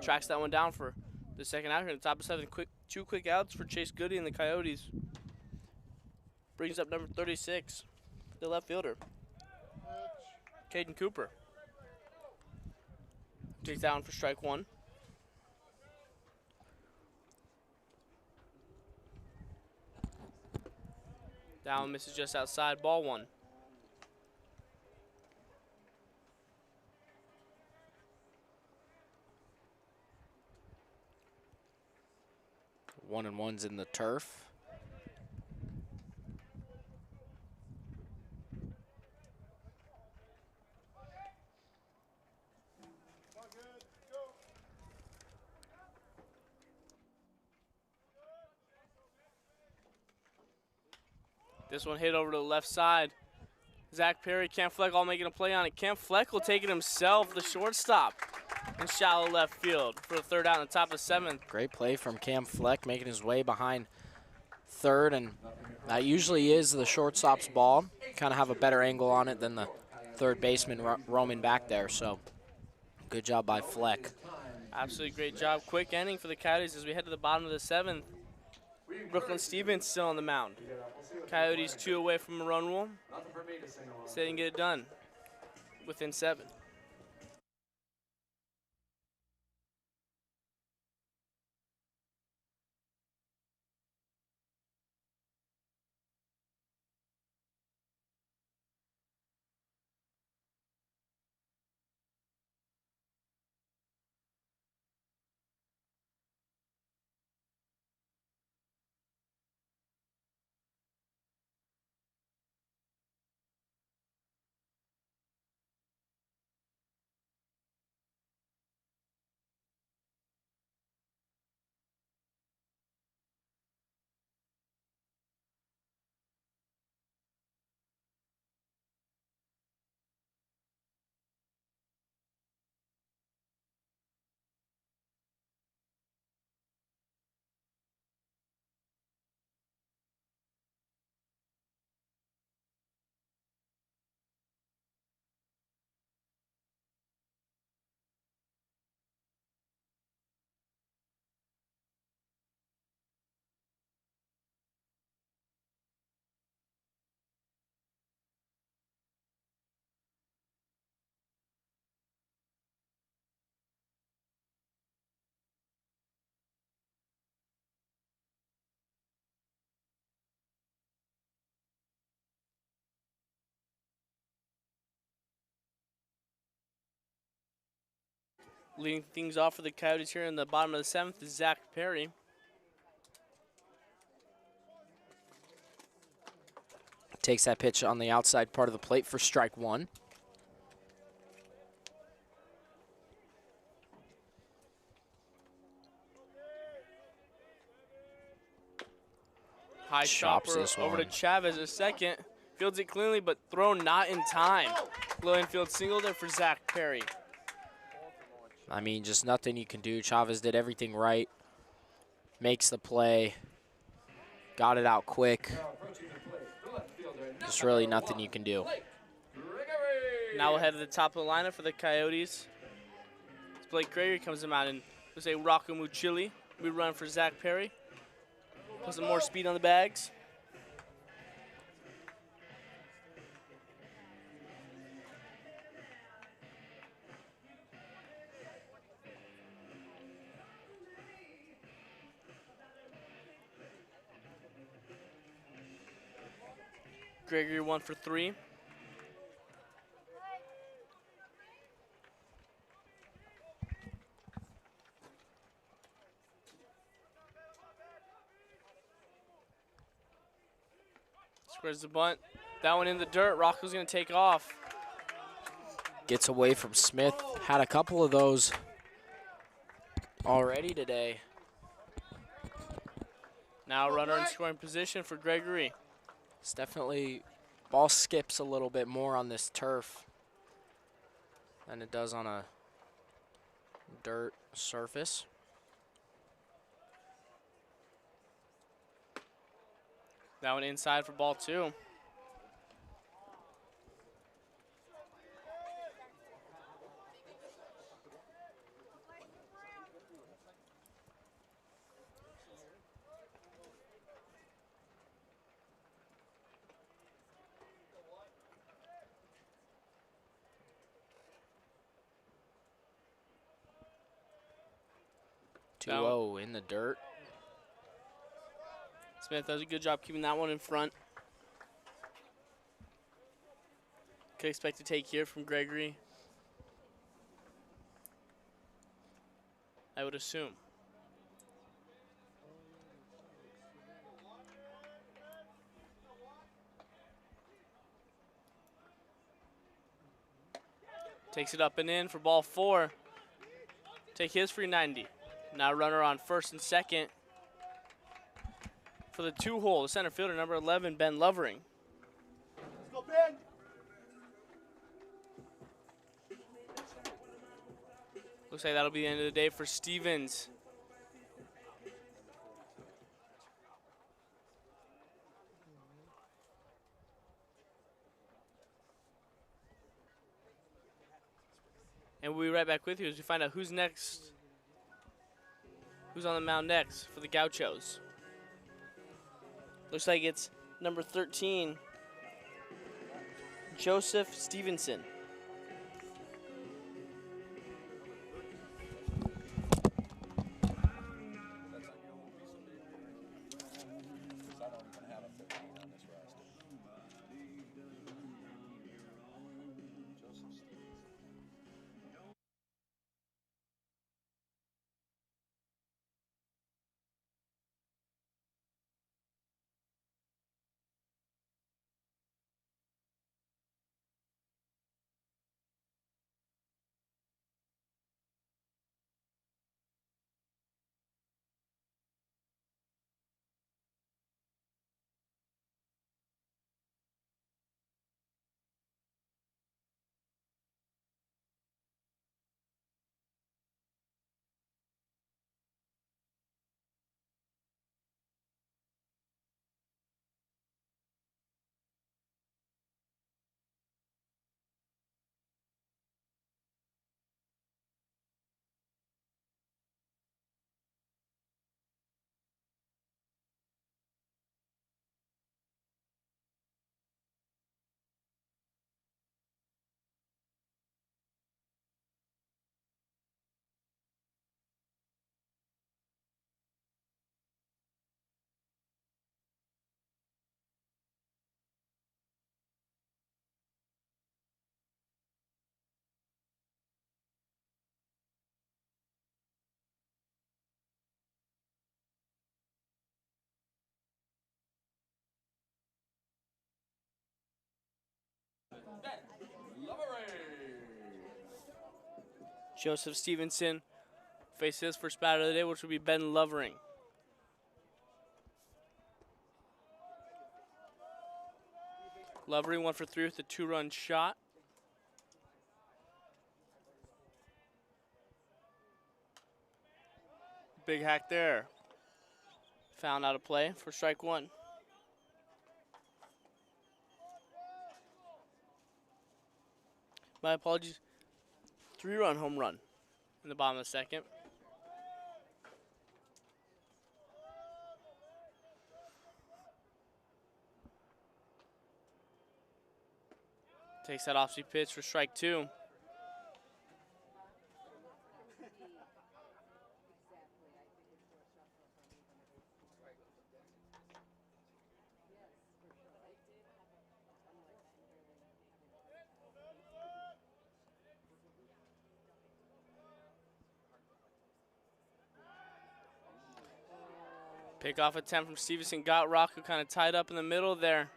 tracks that one down for the second out here in the top of 7. Two quick outs for Chase Goody and the Coyotes. Brings up number 36, the left fielder, Caden Cooper. Takes that one for strike 1. Down, misses just outside, ball 1. One and one's in the turf. This one hit over to the left side. Zach Perry, Cam Fleck all making a play on it. Cam Fleck will take it himself, the shortstop, in shallow left field for the third out in the top of 7th. Great play from Cam Fleck, making his way behind third, and that usually is the shortstop's ball. Kind of have a better angle on it than the third baseman roaming back there, so good job by Fleck. Absolutely great job. Quick inning for the Coyotes as we head to the bottom of the 7th. Brooklyn Stevens still on the mound. Coyotes 2 away from a run rule. So they didn't get it done within 7. Leading things off for the Coyotes here in the bottom of the 7th is Zach Perry. Takes that pitch on the outside part of the plate for strike 1. High Chops chopper this over to one. Chavez a second. Fields it cleanly, but thrown not in time. Low infield single there for Zach Perry. I mean, just nothing you can do. Chavez did everything right. Makes the play. Got it out quick. Just really nothing you can do. Now we'll head to the top of the lineup for the Coyotes. As Blake Gregory comes to mound and we'll say Rocco Mucilli. We run for Zach Perry. Put some more speed on the bags. Gregory 1 for 3. Squares the bunt. That one in the dirt. Rocco's going to take off. Gets away from Smith. Had a couple of those already today. Now a runner in scoring position for Gregory. It's definitely, ball skips a little bit more on this turf than it does on a dirt surface. That one inside for ball 2. Two 0 in the dirt. Smith does a good job keeping that one in front. Could expect to take here from Gregory, I would assume. Takes it up and in for ball 4. Take his free 90. Now runner on first and second for the 2-hole, the center fielder, number 11, Ben Lovering. Let's go, Ben. Looks like that'll be the end of the day for Stevens. And we'll be right back with you as we find out who's next. Who's on the mound next for the Gauchos? Looks like it's number 13, Joseph Stevenson. Joseph Stevenson faces his first batter of the day, which will be Ben Lovering. Lovering 1 for 3 with a 2-run shot. Big hack there. Found out of play for strike 1. My apologies. 3-run home run in the bottom of the second. Takes that off-speed pitch for strike 2. Pick off attempt from Stevenson. Got Rocco kind of tied up in the middle there.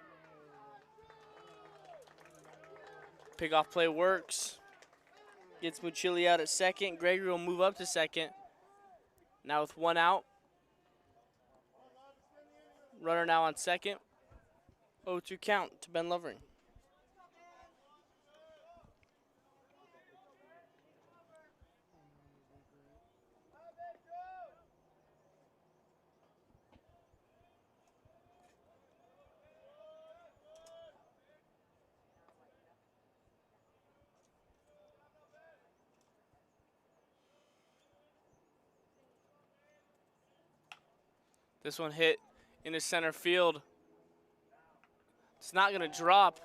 Pickoff play works. Gets Muchili out at second. Gregory will move up to second. Now with 1 out. Runner now on second. 0-2 count to Ben Lovering. This one hit into center field. It's not gonna drop.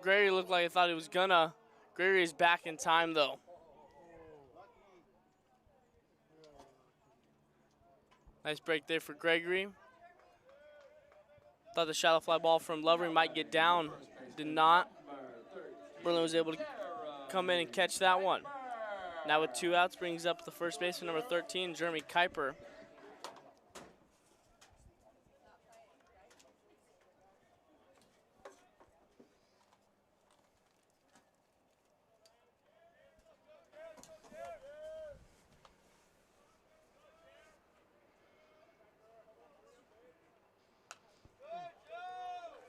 Gregory looked like he thought he was gonna. Gregory is back in time though. Nice break there for Gregory. Thought the shallow fly ball from Lovering might get down. Did not. Berlin was able to come in and catch that one. Now with 2 outs, brings up the first baseman, number 13, Jeremy Kuiper.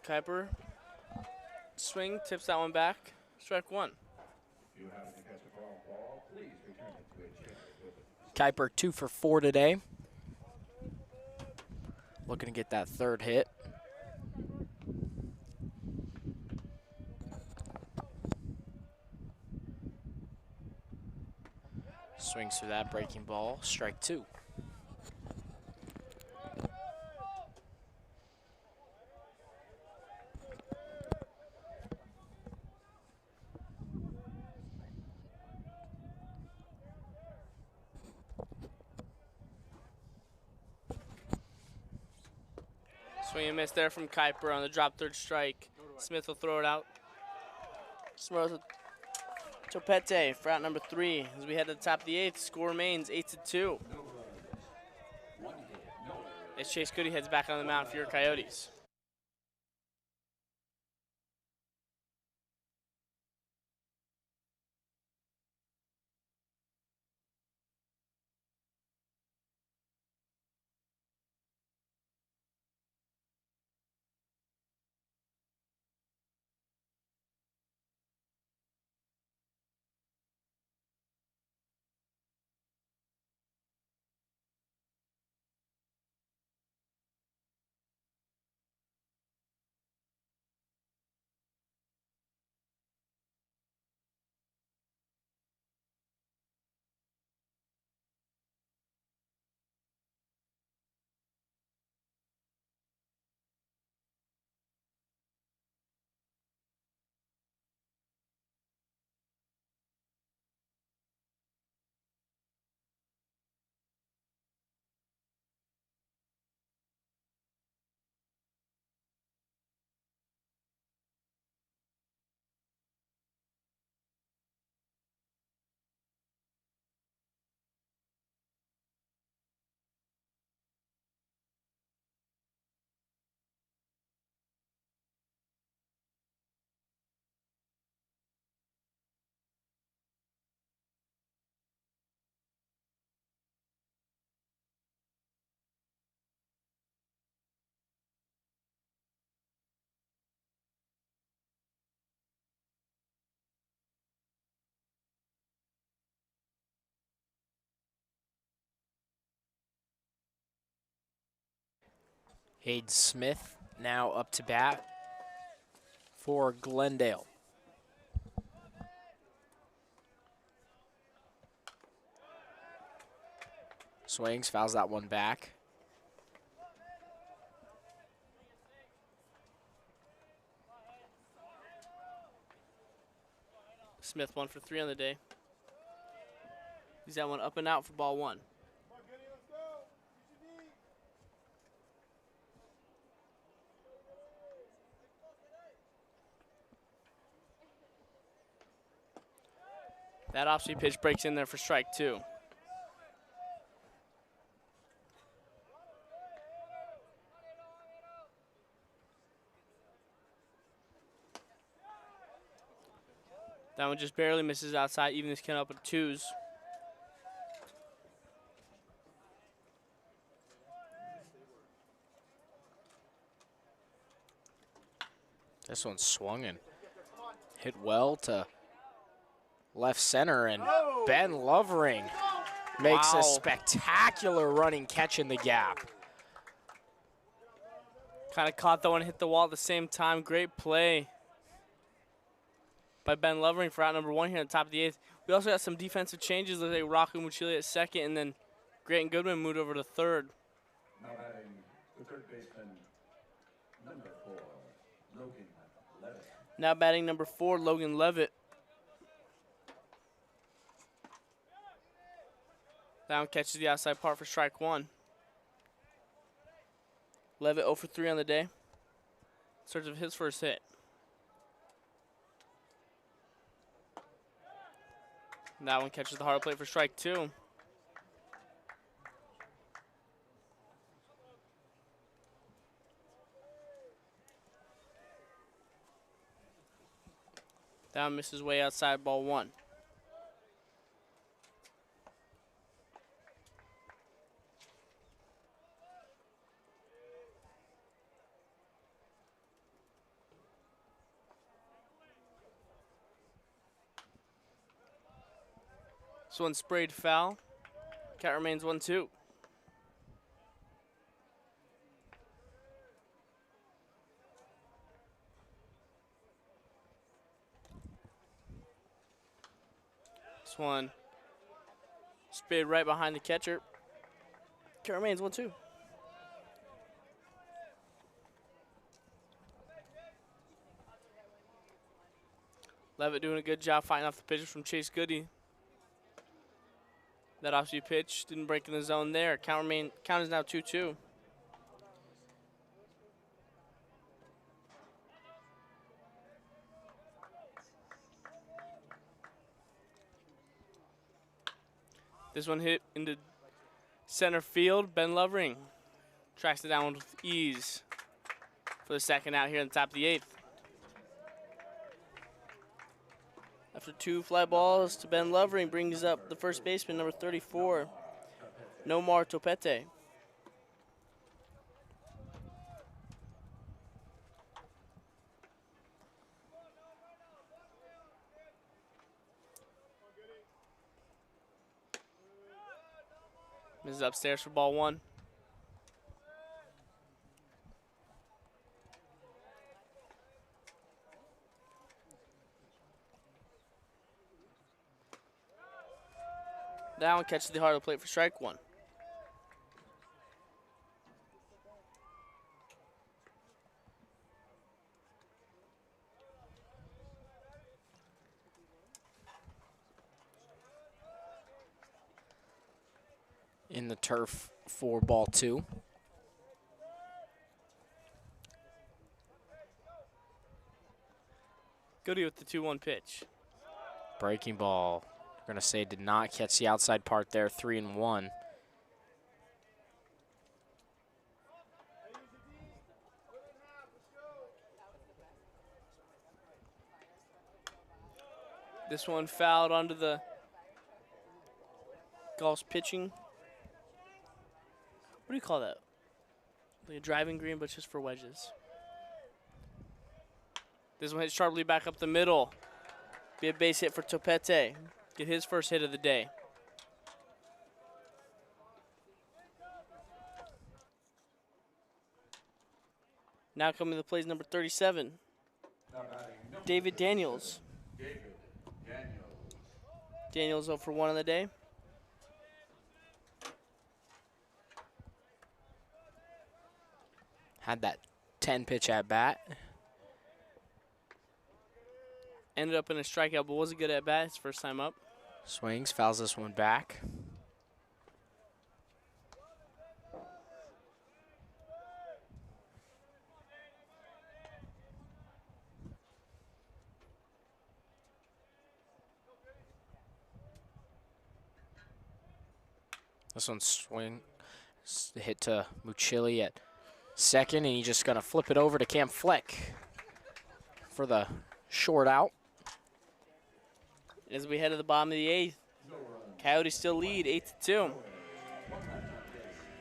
Kuiper, swing, tips that one back. Strike 1. If you happen to catch a foul ball, please return it to a checker with it. Kuiper 2 for 4 today. Looking to get that 3rd hit. Swings through that breaking ball. Strike 2. Swing and miss there from Kuiper on the drop 3rd strike. Smith will throw it out. Smith with Topete for out number 3. As we head to the top of the 8th, score remains 8-2. As Chase Goody heads back on the mound for your Coyotes. Hayden Smith now up to bat for Glendale. Swings, fouls that one back. Smith 1 for 3 on the day. He's that one up and out for ball 1. That off-speed pitch breaks in there for strike 2. That one just barely misses outside, even this count up at 2s. This one swung and hit well to left center, and Ben Lovering makes a spectacular running catch in the gap. Kind of caught that one, hit the wall at the same time. Great play by Ben Lovering for out number 1 here at the top of the 8th. We also got some defensive changes. Looks like Rocco Muchili at second, and then Grant Goodman moved over to third. Now batting the third baseman, number 4, Logan Levitt. Now batting number 4, Logan Levitt. That one catches the outside part for strike 1. Levitt 0 for 3 on the day. Search of his first hit. And that one catches the hard plate for strike 2. That one misses way outside, ball 1. This one sprayed foul. Count remains 1-2. This one sprayed right behind the catcher. Count remains 1-2. Levitt doing a good job fighting off the pitches from Chase Goody. That off-speed pitch didn't break in the zone there. Count is now 2-2. This one hit into center field. Ben Lovering tracks it down with ease for the second out here in the top of the 8th. After 2 fly balls to Ben Lovering, brings up the first baseman, number 34, Nomar Topete. This is upstairs for ball 1. That one catches the heart of the plate for strike 1. In the turf for ball 2. Goody with the 2-1 pitch. Breaking ball. We're going to say did not catch the outside part there, 3-1. This one fouled onto the golf's pitching. What do you call that? Like a driving green, but just for wedges. This one hits sharply back up the middle. Be a base hit for Topete. Get his first hit of the day. Now coming to the play is number 37, David Daniels. Daniels 0 for 1 on the day. Had that 10 pitch at bat. Ended up in a strikeout, but was a good at bat. His first time up. Swings, fouls this one back. This one swing, hit to Muchili at second, and he's just gonna flip it over to Cam Fleck for the short out. As we head to the bottom of the 8th, Coyotes still lead 8-2.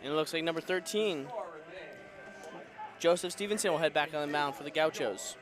And it looks like number 13, Joseph Stevenson, will head back on the mound for the Gauchos.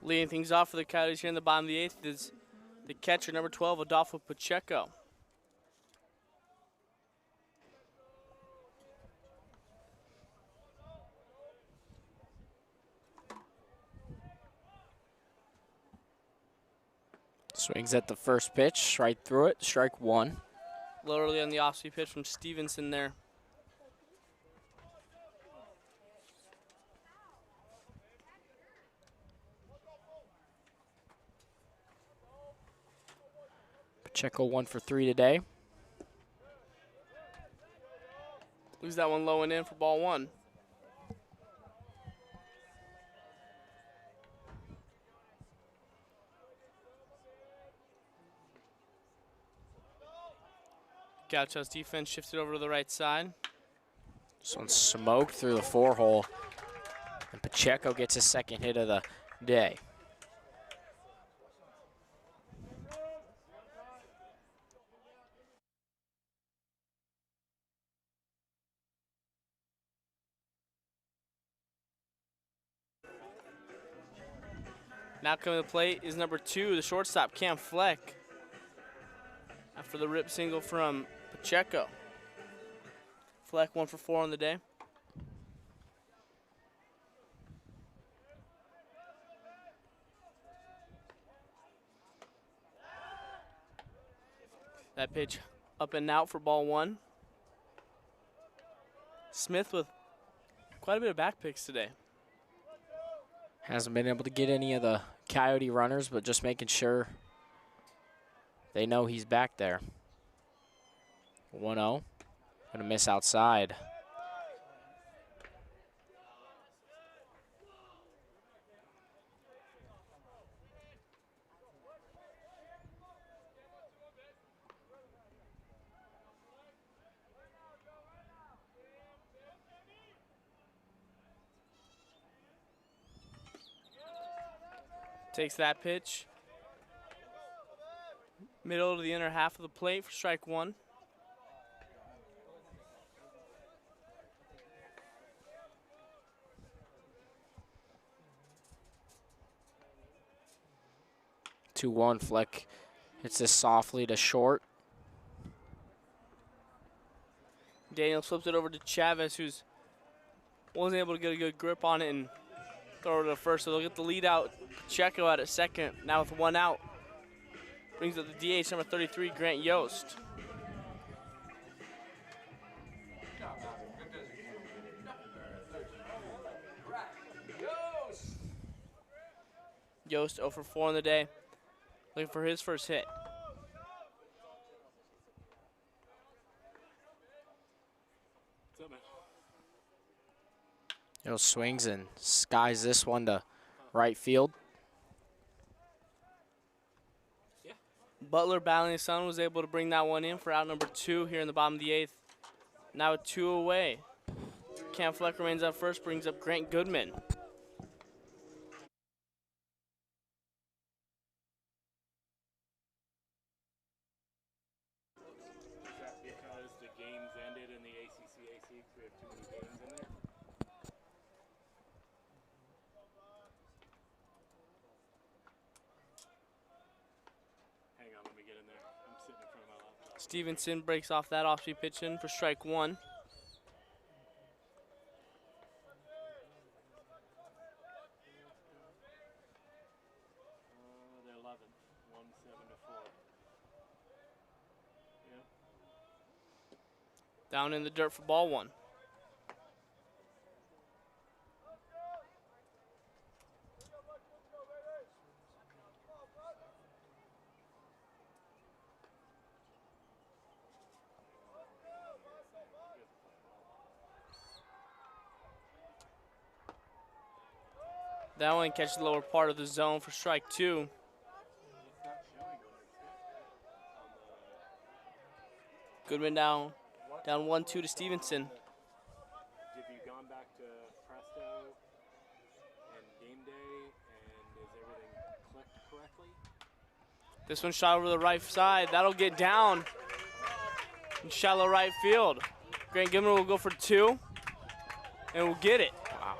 Leading things off for the Coyotes here in the bottom of the 8th is the catcher, number 12, Adolfo Pacheco. Swings at the first pitch, right through it, strike one. A little early on the off-speed pitch from Stevenson there. Pacheco 1 for 3 today. Leaves that one low and in for ball one. Gaucho's defense shifted over to the right side. This one's smoked through the 4-hole. And Pacheco gets his second hit of the day. Now coming to the plate is number 2, the shortstop, Cam Fleck. After the rip single from Pacheco. Fleck 1 for 4 on the day. That pitch up and out for ball one. Smith with quite a bit of back picks today. Hasn't been able to get any of the Coyote runners, but just making sure they know he's back there. 1-0. Gonna miss outside. Takes that pitch. Middle to the inner half of the plate for strike one. Two one. Fleck hits this softly to short. Daniel flips it over to Chavez, who's wasn't able to get a good grip on it and throw it to first. So they'll get the lead out. Pacheco out at second. Now with one out. Brings up the DH, number 33, Grant Yost. Yost 0 for 4 on the day. Looking for his first hit. Hill swings and skies this one to right field. Butler battling his son was able to bring that one in for out number 2 here in the bottom of the 8th. Now with 2 away. Cam Fleck remains up first, brings up Grant Goodman. Is that because the games ended in the ACCAC because we have too many games in there? Hang on, let me get in there. I'm sitting in front of my laptop. Stevenson breaks off that off-speed pitch in for strike 1. They're 11. 1-7-4. Yep. Down in the dirt for ball 1. That one catches the lower part of the zone for strike 2. Goodman down 1-2 to Stevenson. Have you gone back to Presto and game day, and is everything clicked correctly? This one shot over the right side. That'll get down in shallow right field. Grant Goodman will go for 2 and will get it. Wow.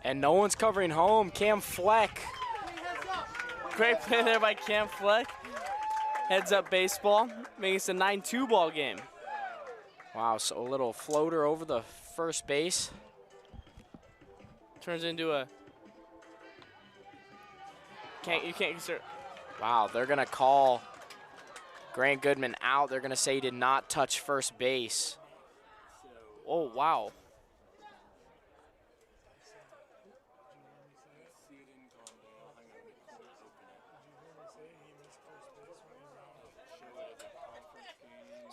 And no one's covering home. Cam Fleck. Great play there by Cam Fleck. Heads up baseball, making it a 9-2 ball game. Wow, so a little floater over the first base. Turns into a you can't consider. Wow, they're gonna call Grant Goodman out. They're gonna say he did not touch first base. Oh wow.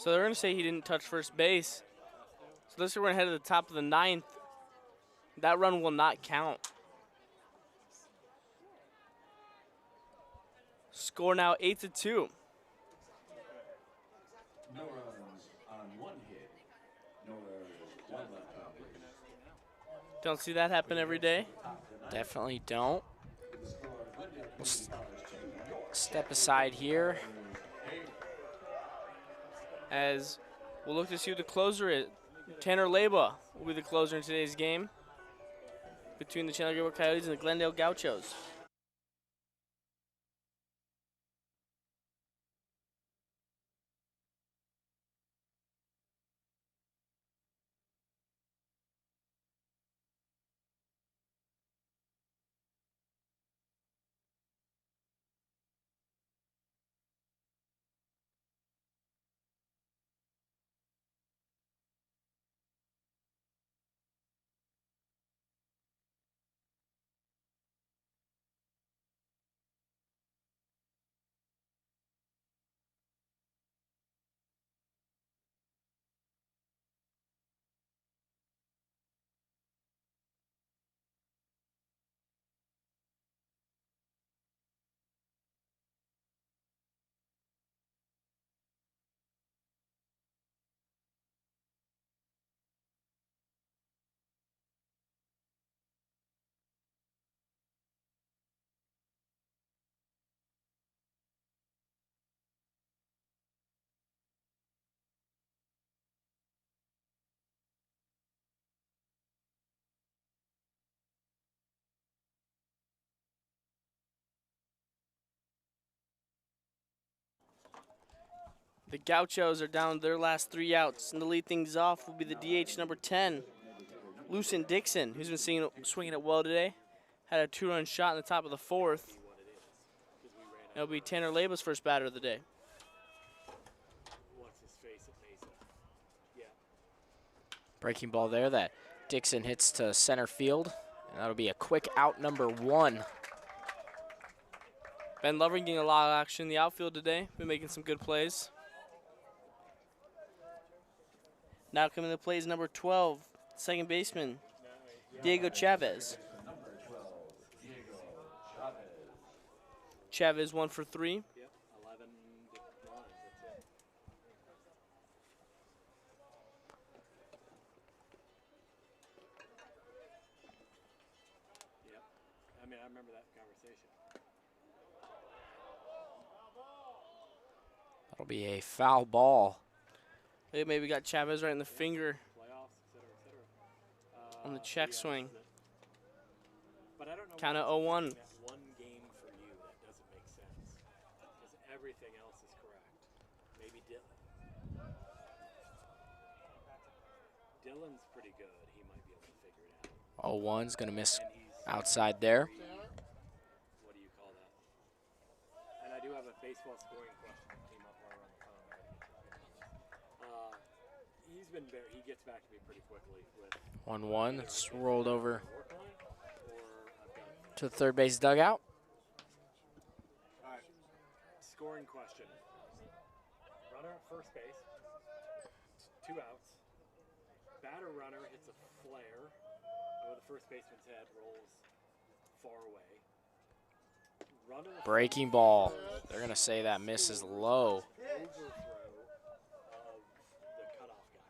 So they're going to say he didn't touch first base. So this is we're going to head to the top of the 9th. That run will not count. Score now 8-2. No runs on 1 hit. No errors, 1 left on base. Don't see that happen every day. Definitely don't. We'll step aside here. As we'll look to see who the closer is. Tanner Leba will be the closer in today's game between the Chandler-Gilbert Coyotes and the Glendale Gauchos. The Gauchos are down their last 3 outs, and to lead things off will be the DH number 10, Lucien Dixon, who's been swinging it well today. Had a 2-run shot in the top of the 4th. It'll be Tanner Leba's first batter of the day. What's his face at Mesa? Yeah. Breaking ball there that Dixon hits to center field. And that'll be a quick out number 1. Ben Lovering getting a lot of action in the outfield today. Been making some good plays. Now coming to play is number 12, second baseman, Diego Chavez. Number 12, Diego Chavez. Chavez 1 for 3. Yep, 11 runs. That's it. Yep. I mean, I remember that conversation. That'll be a foul ball. They maybe got Chavez right in the finger Playoffs, et cetera, et cetera. on the check Yeah, swing. but I don't know. Count of why 0-1. that one game for you that doesn't make sense, because everything else is correct. Maybe Dylan's pretty good. He might be able to figure it out. 0-1's going to miss And he's outside there. what do you call that? And I do have a baseball scoring question that came up while we're on the phone. He's been very, he gets back to me pretty quickly with 1-1. It's rolled over work on it or I've done. to the third base dugout. All right, scoring question. Runner at first base, 2 outs. Batter runner hits a flare over the first baseman's head, rolls far away. Runner Breaking ball. They're going to say that misses low. overthrow of the cutoff guy.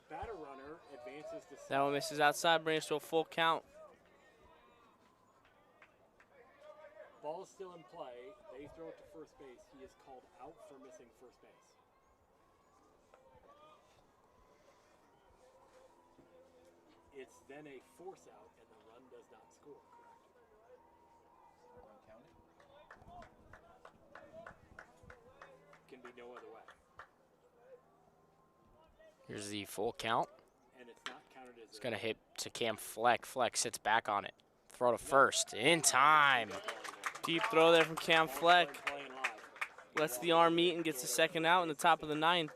Batter runner advances to That one misses outside, brings us to a full count. ball is still in play. They throw it to first base. He is called out for missing first base. It's then a force out, and the run does not score, correct? Can be no other way. Here's the full count. And it's not counted as It's going to hit to Cam Fleck. Fleck sits back on it. Throw to first. In time. Deep throw there from Cam Fleck. playing live. Lets the arm meet and gets the second out in the top of the 9th.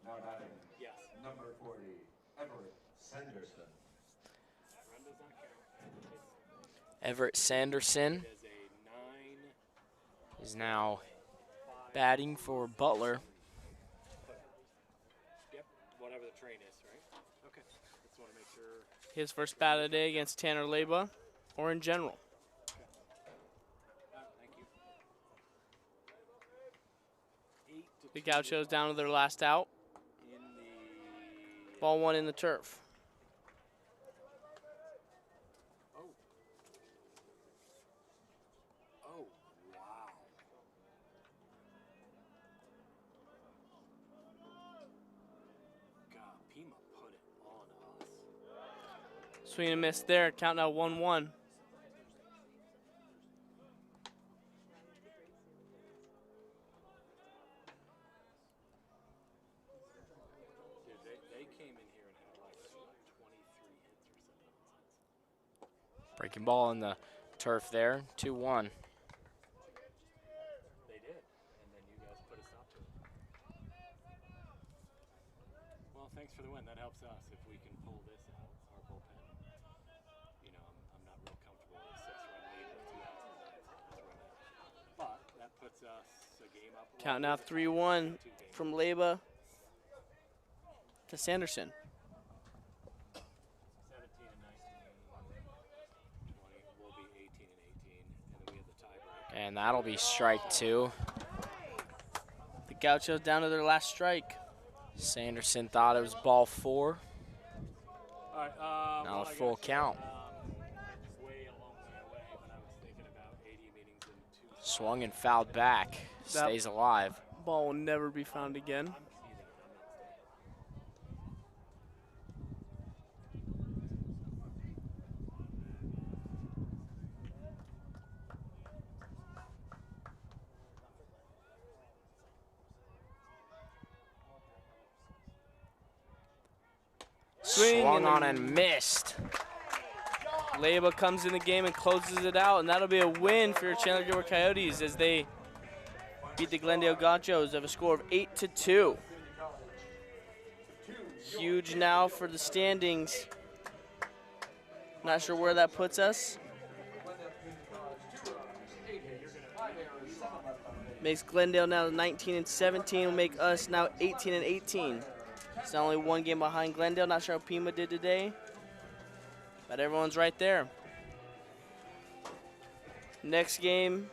Now batting, Yes. number 40, Everett Sanderson. Run does not count. Everett Sanderson It is a 9. is now batting for Butler. Yep. Whatever the train is, right? Okay. Just want to make sure. His first bat of the day against Tanner Leba, or in general. Thank you. 8 to The 2 Gauchos down to their last out. in the. Ball 1 in the turf. Oh. Oh, wow. God, Pima put it on us. Swing and miss there. Count now 1-1. Dude, they came in here and had like 23 hits or something. Breaking ball in the turf there. 2-1. They did, and then you guys put a stop to it. Well, thanks for the win. That helps us if we can pull this out, our bullpen. You know, I'm not real comfortable with a 6-run lead with 2 outs in the 9th. But that puts us a game up. Count now 3-1 from Leba to Sanderson. 17 and 19, 20. We'll be 18 and 18, and then we have the tiebreak. And that'll be strike 2. The Gauchos down to their last strike. Sanderson thought it was ball 4. All right. Now a full count. Way a long way away, but I was thinking about 80 meetings in 2. Swung and fouled back. Stays alive. Ball will never be found again. I'm teasing. I'm not staying. Swing Swung and on and missed. Leba comes in the game and closes it out, and that'll be a win for your Chandler-Gilbert Coyotes as they beat the Glendale Gauchos of a score of 8-2. Huge now for the standings. Not sure where that puts us. Makes Glendale now 19 and 17. Will make us now 18 and 18. It's only one game behind Glendale. Not sure how Pima did today, but everyone's right there. Next game,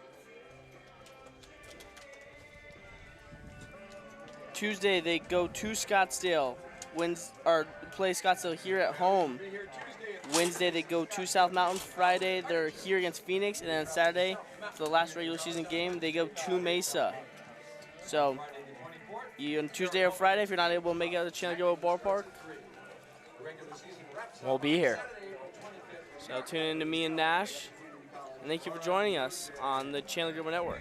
Tuesday they go to Scottsdale. Play Scottsdale here at home. Wednesday they go to South Mountain. Friday they're here against Phoenix, and then Saturday for the last regular season game they go to Mesa. So on Tuesday or Friday, if you're not able to make it out of the Chandler-Gilbert ballpark, We'll be here. so tune in to me and Nash. And thank you for joining us on the Chandler-Gilbert Network.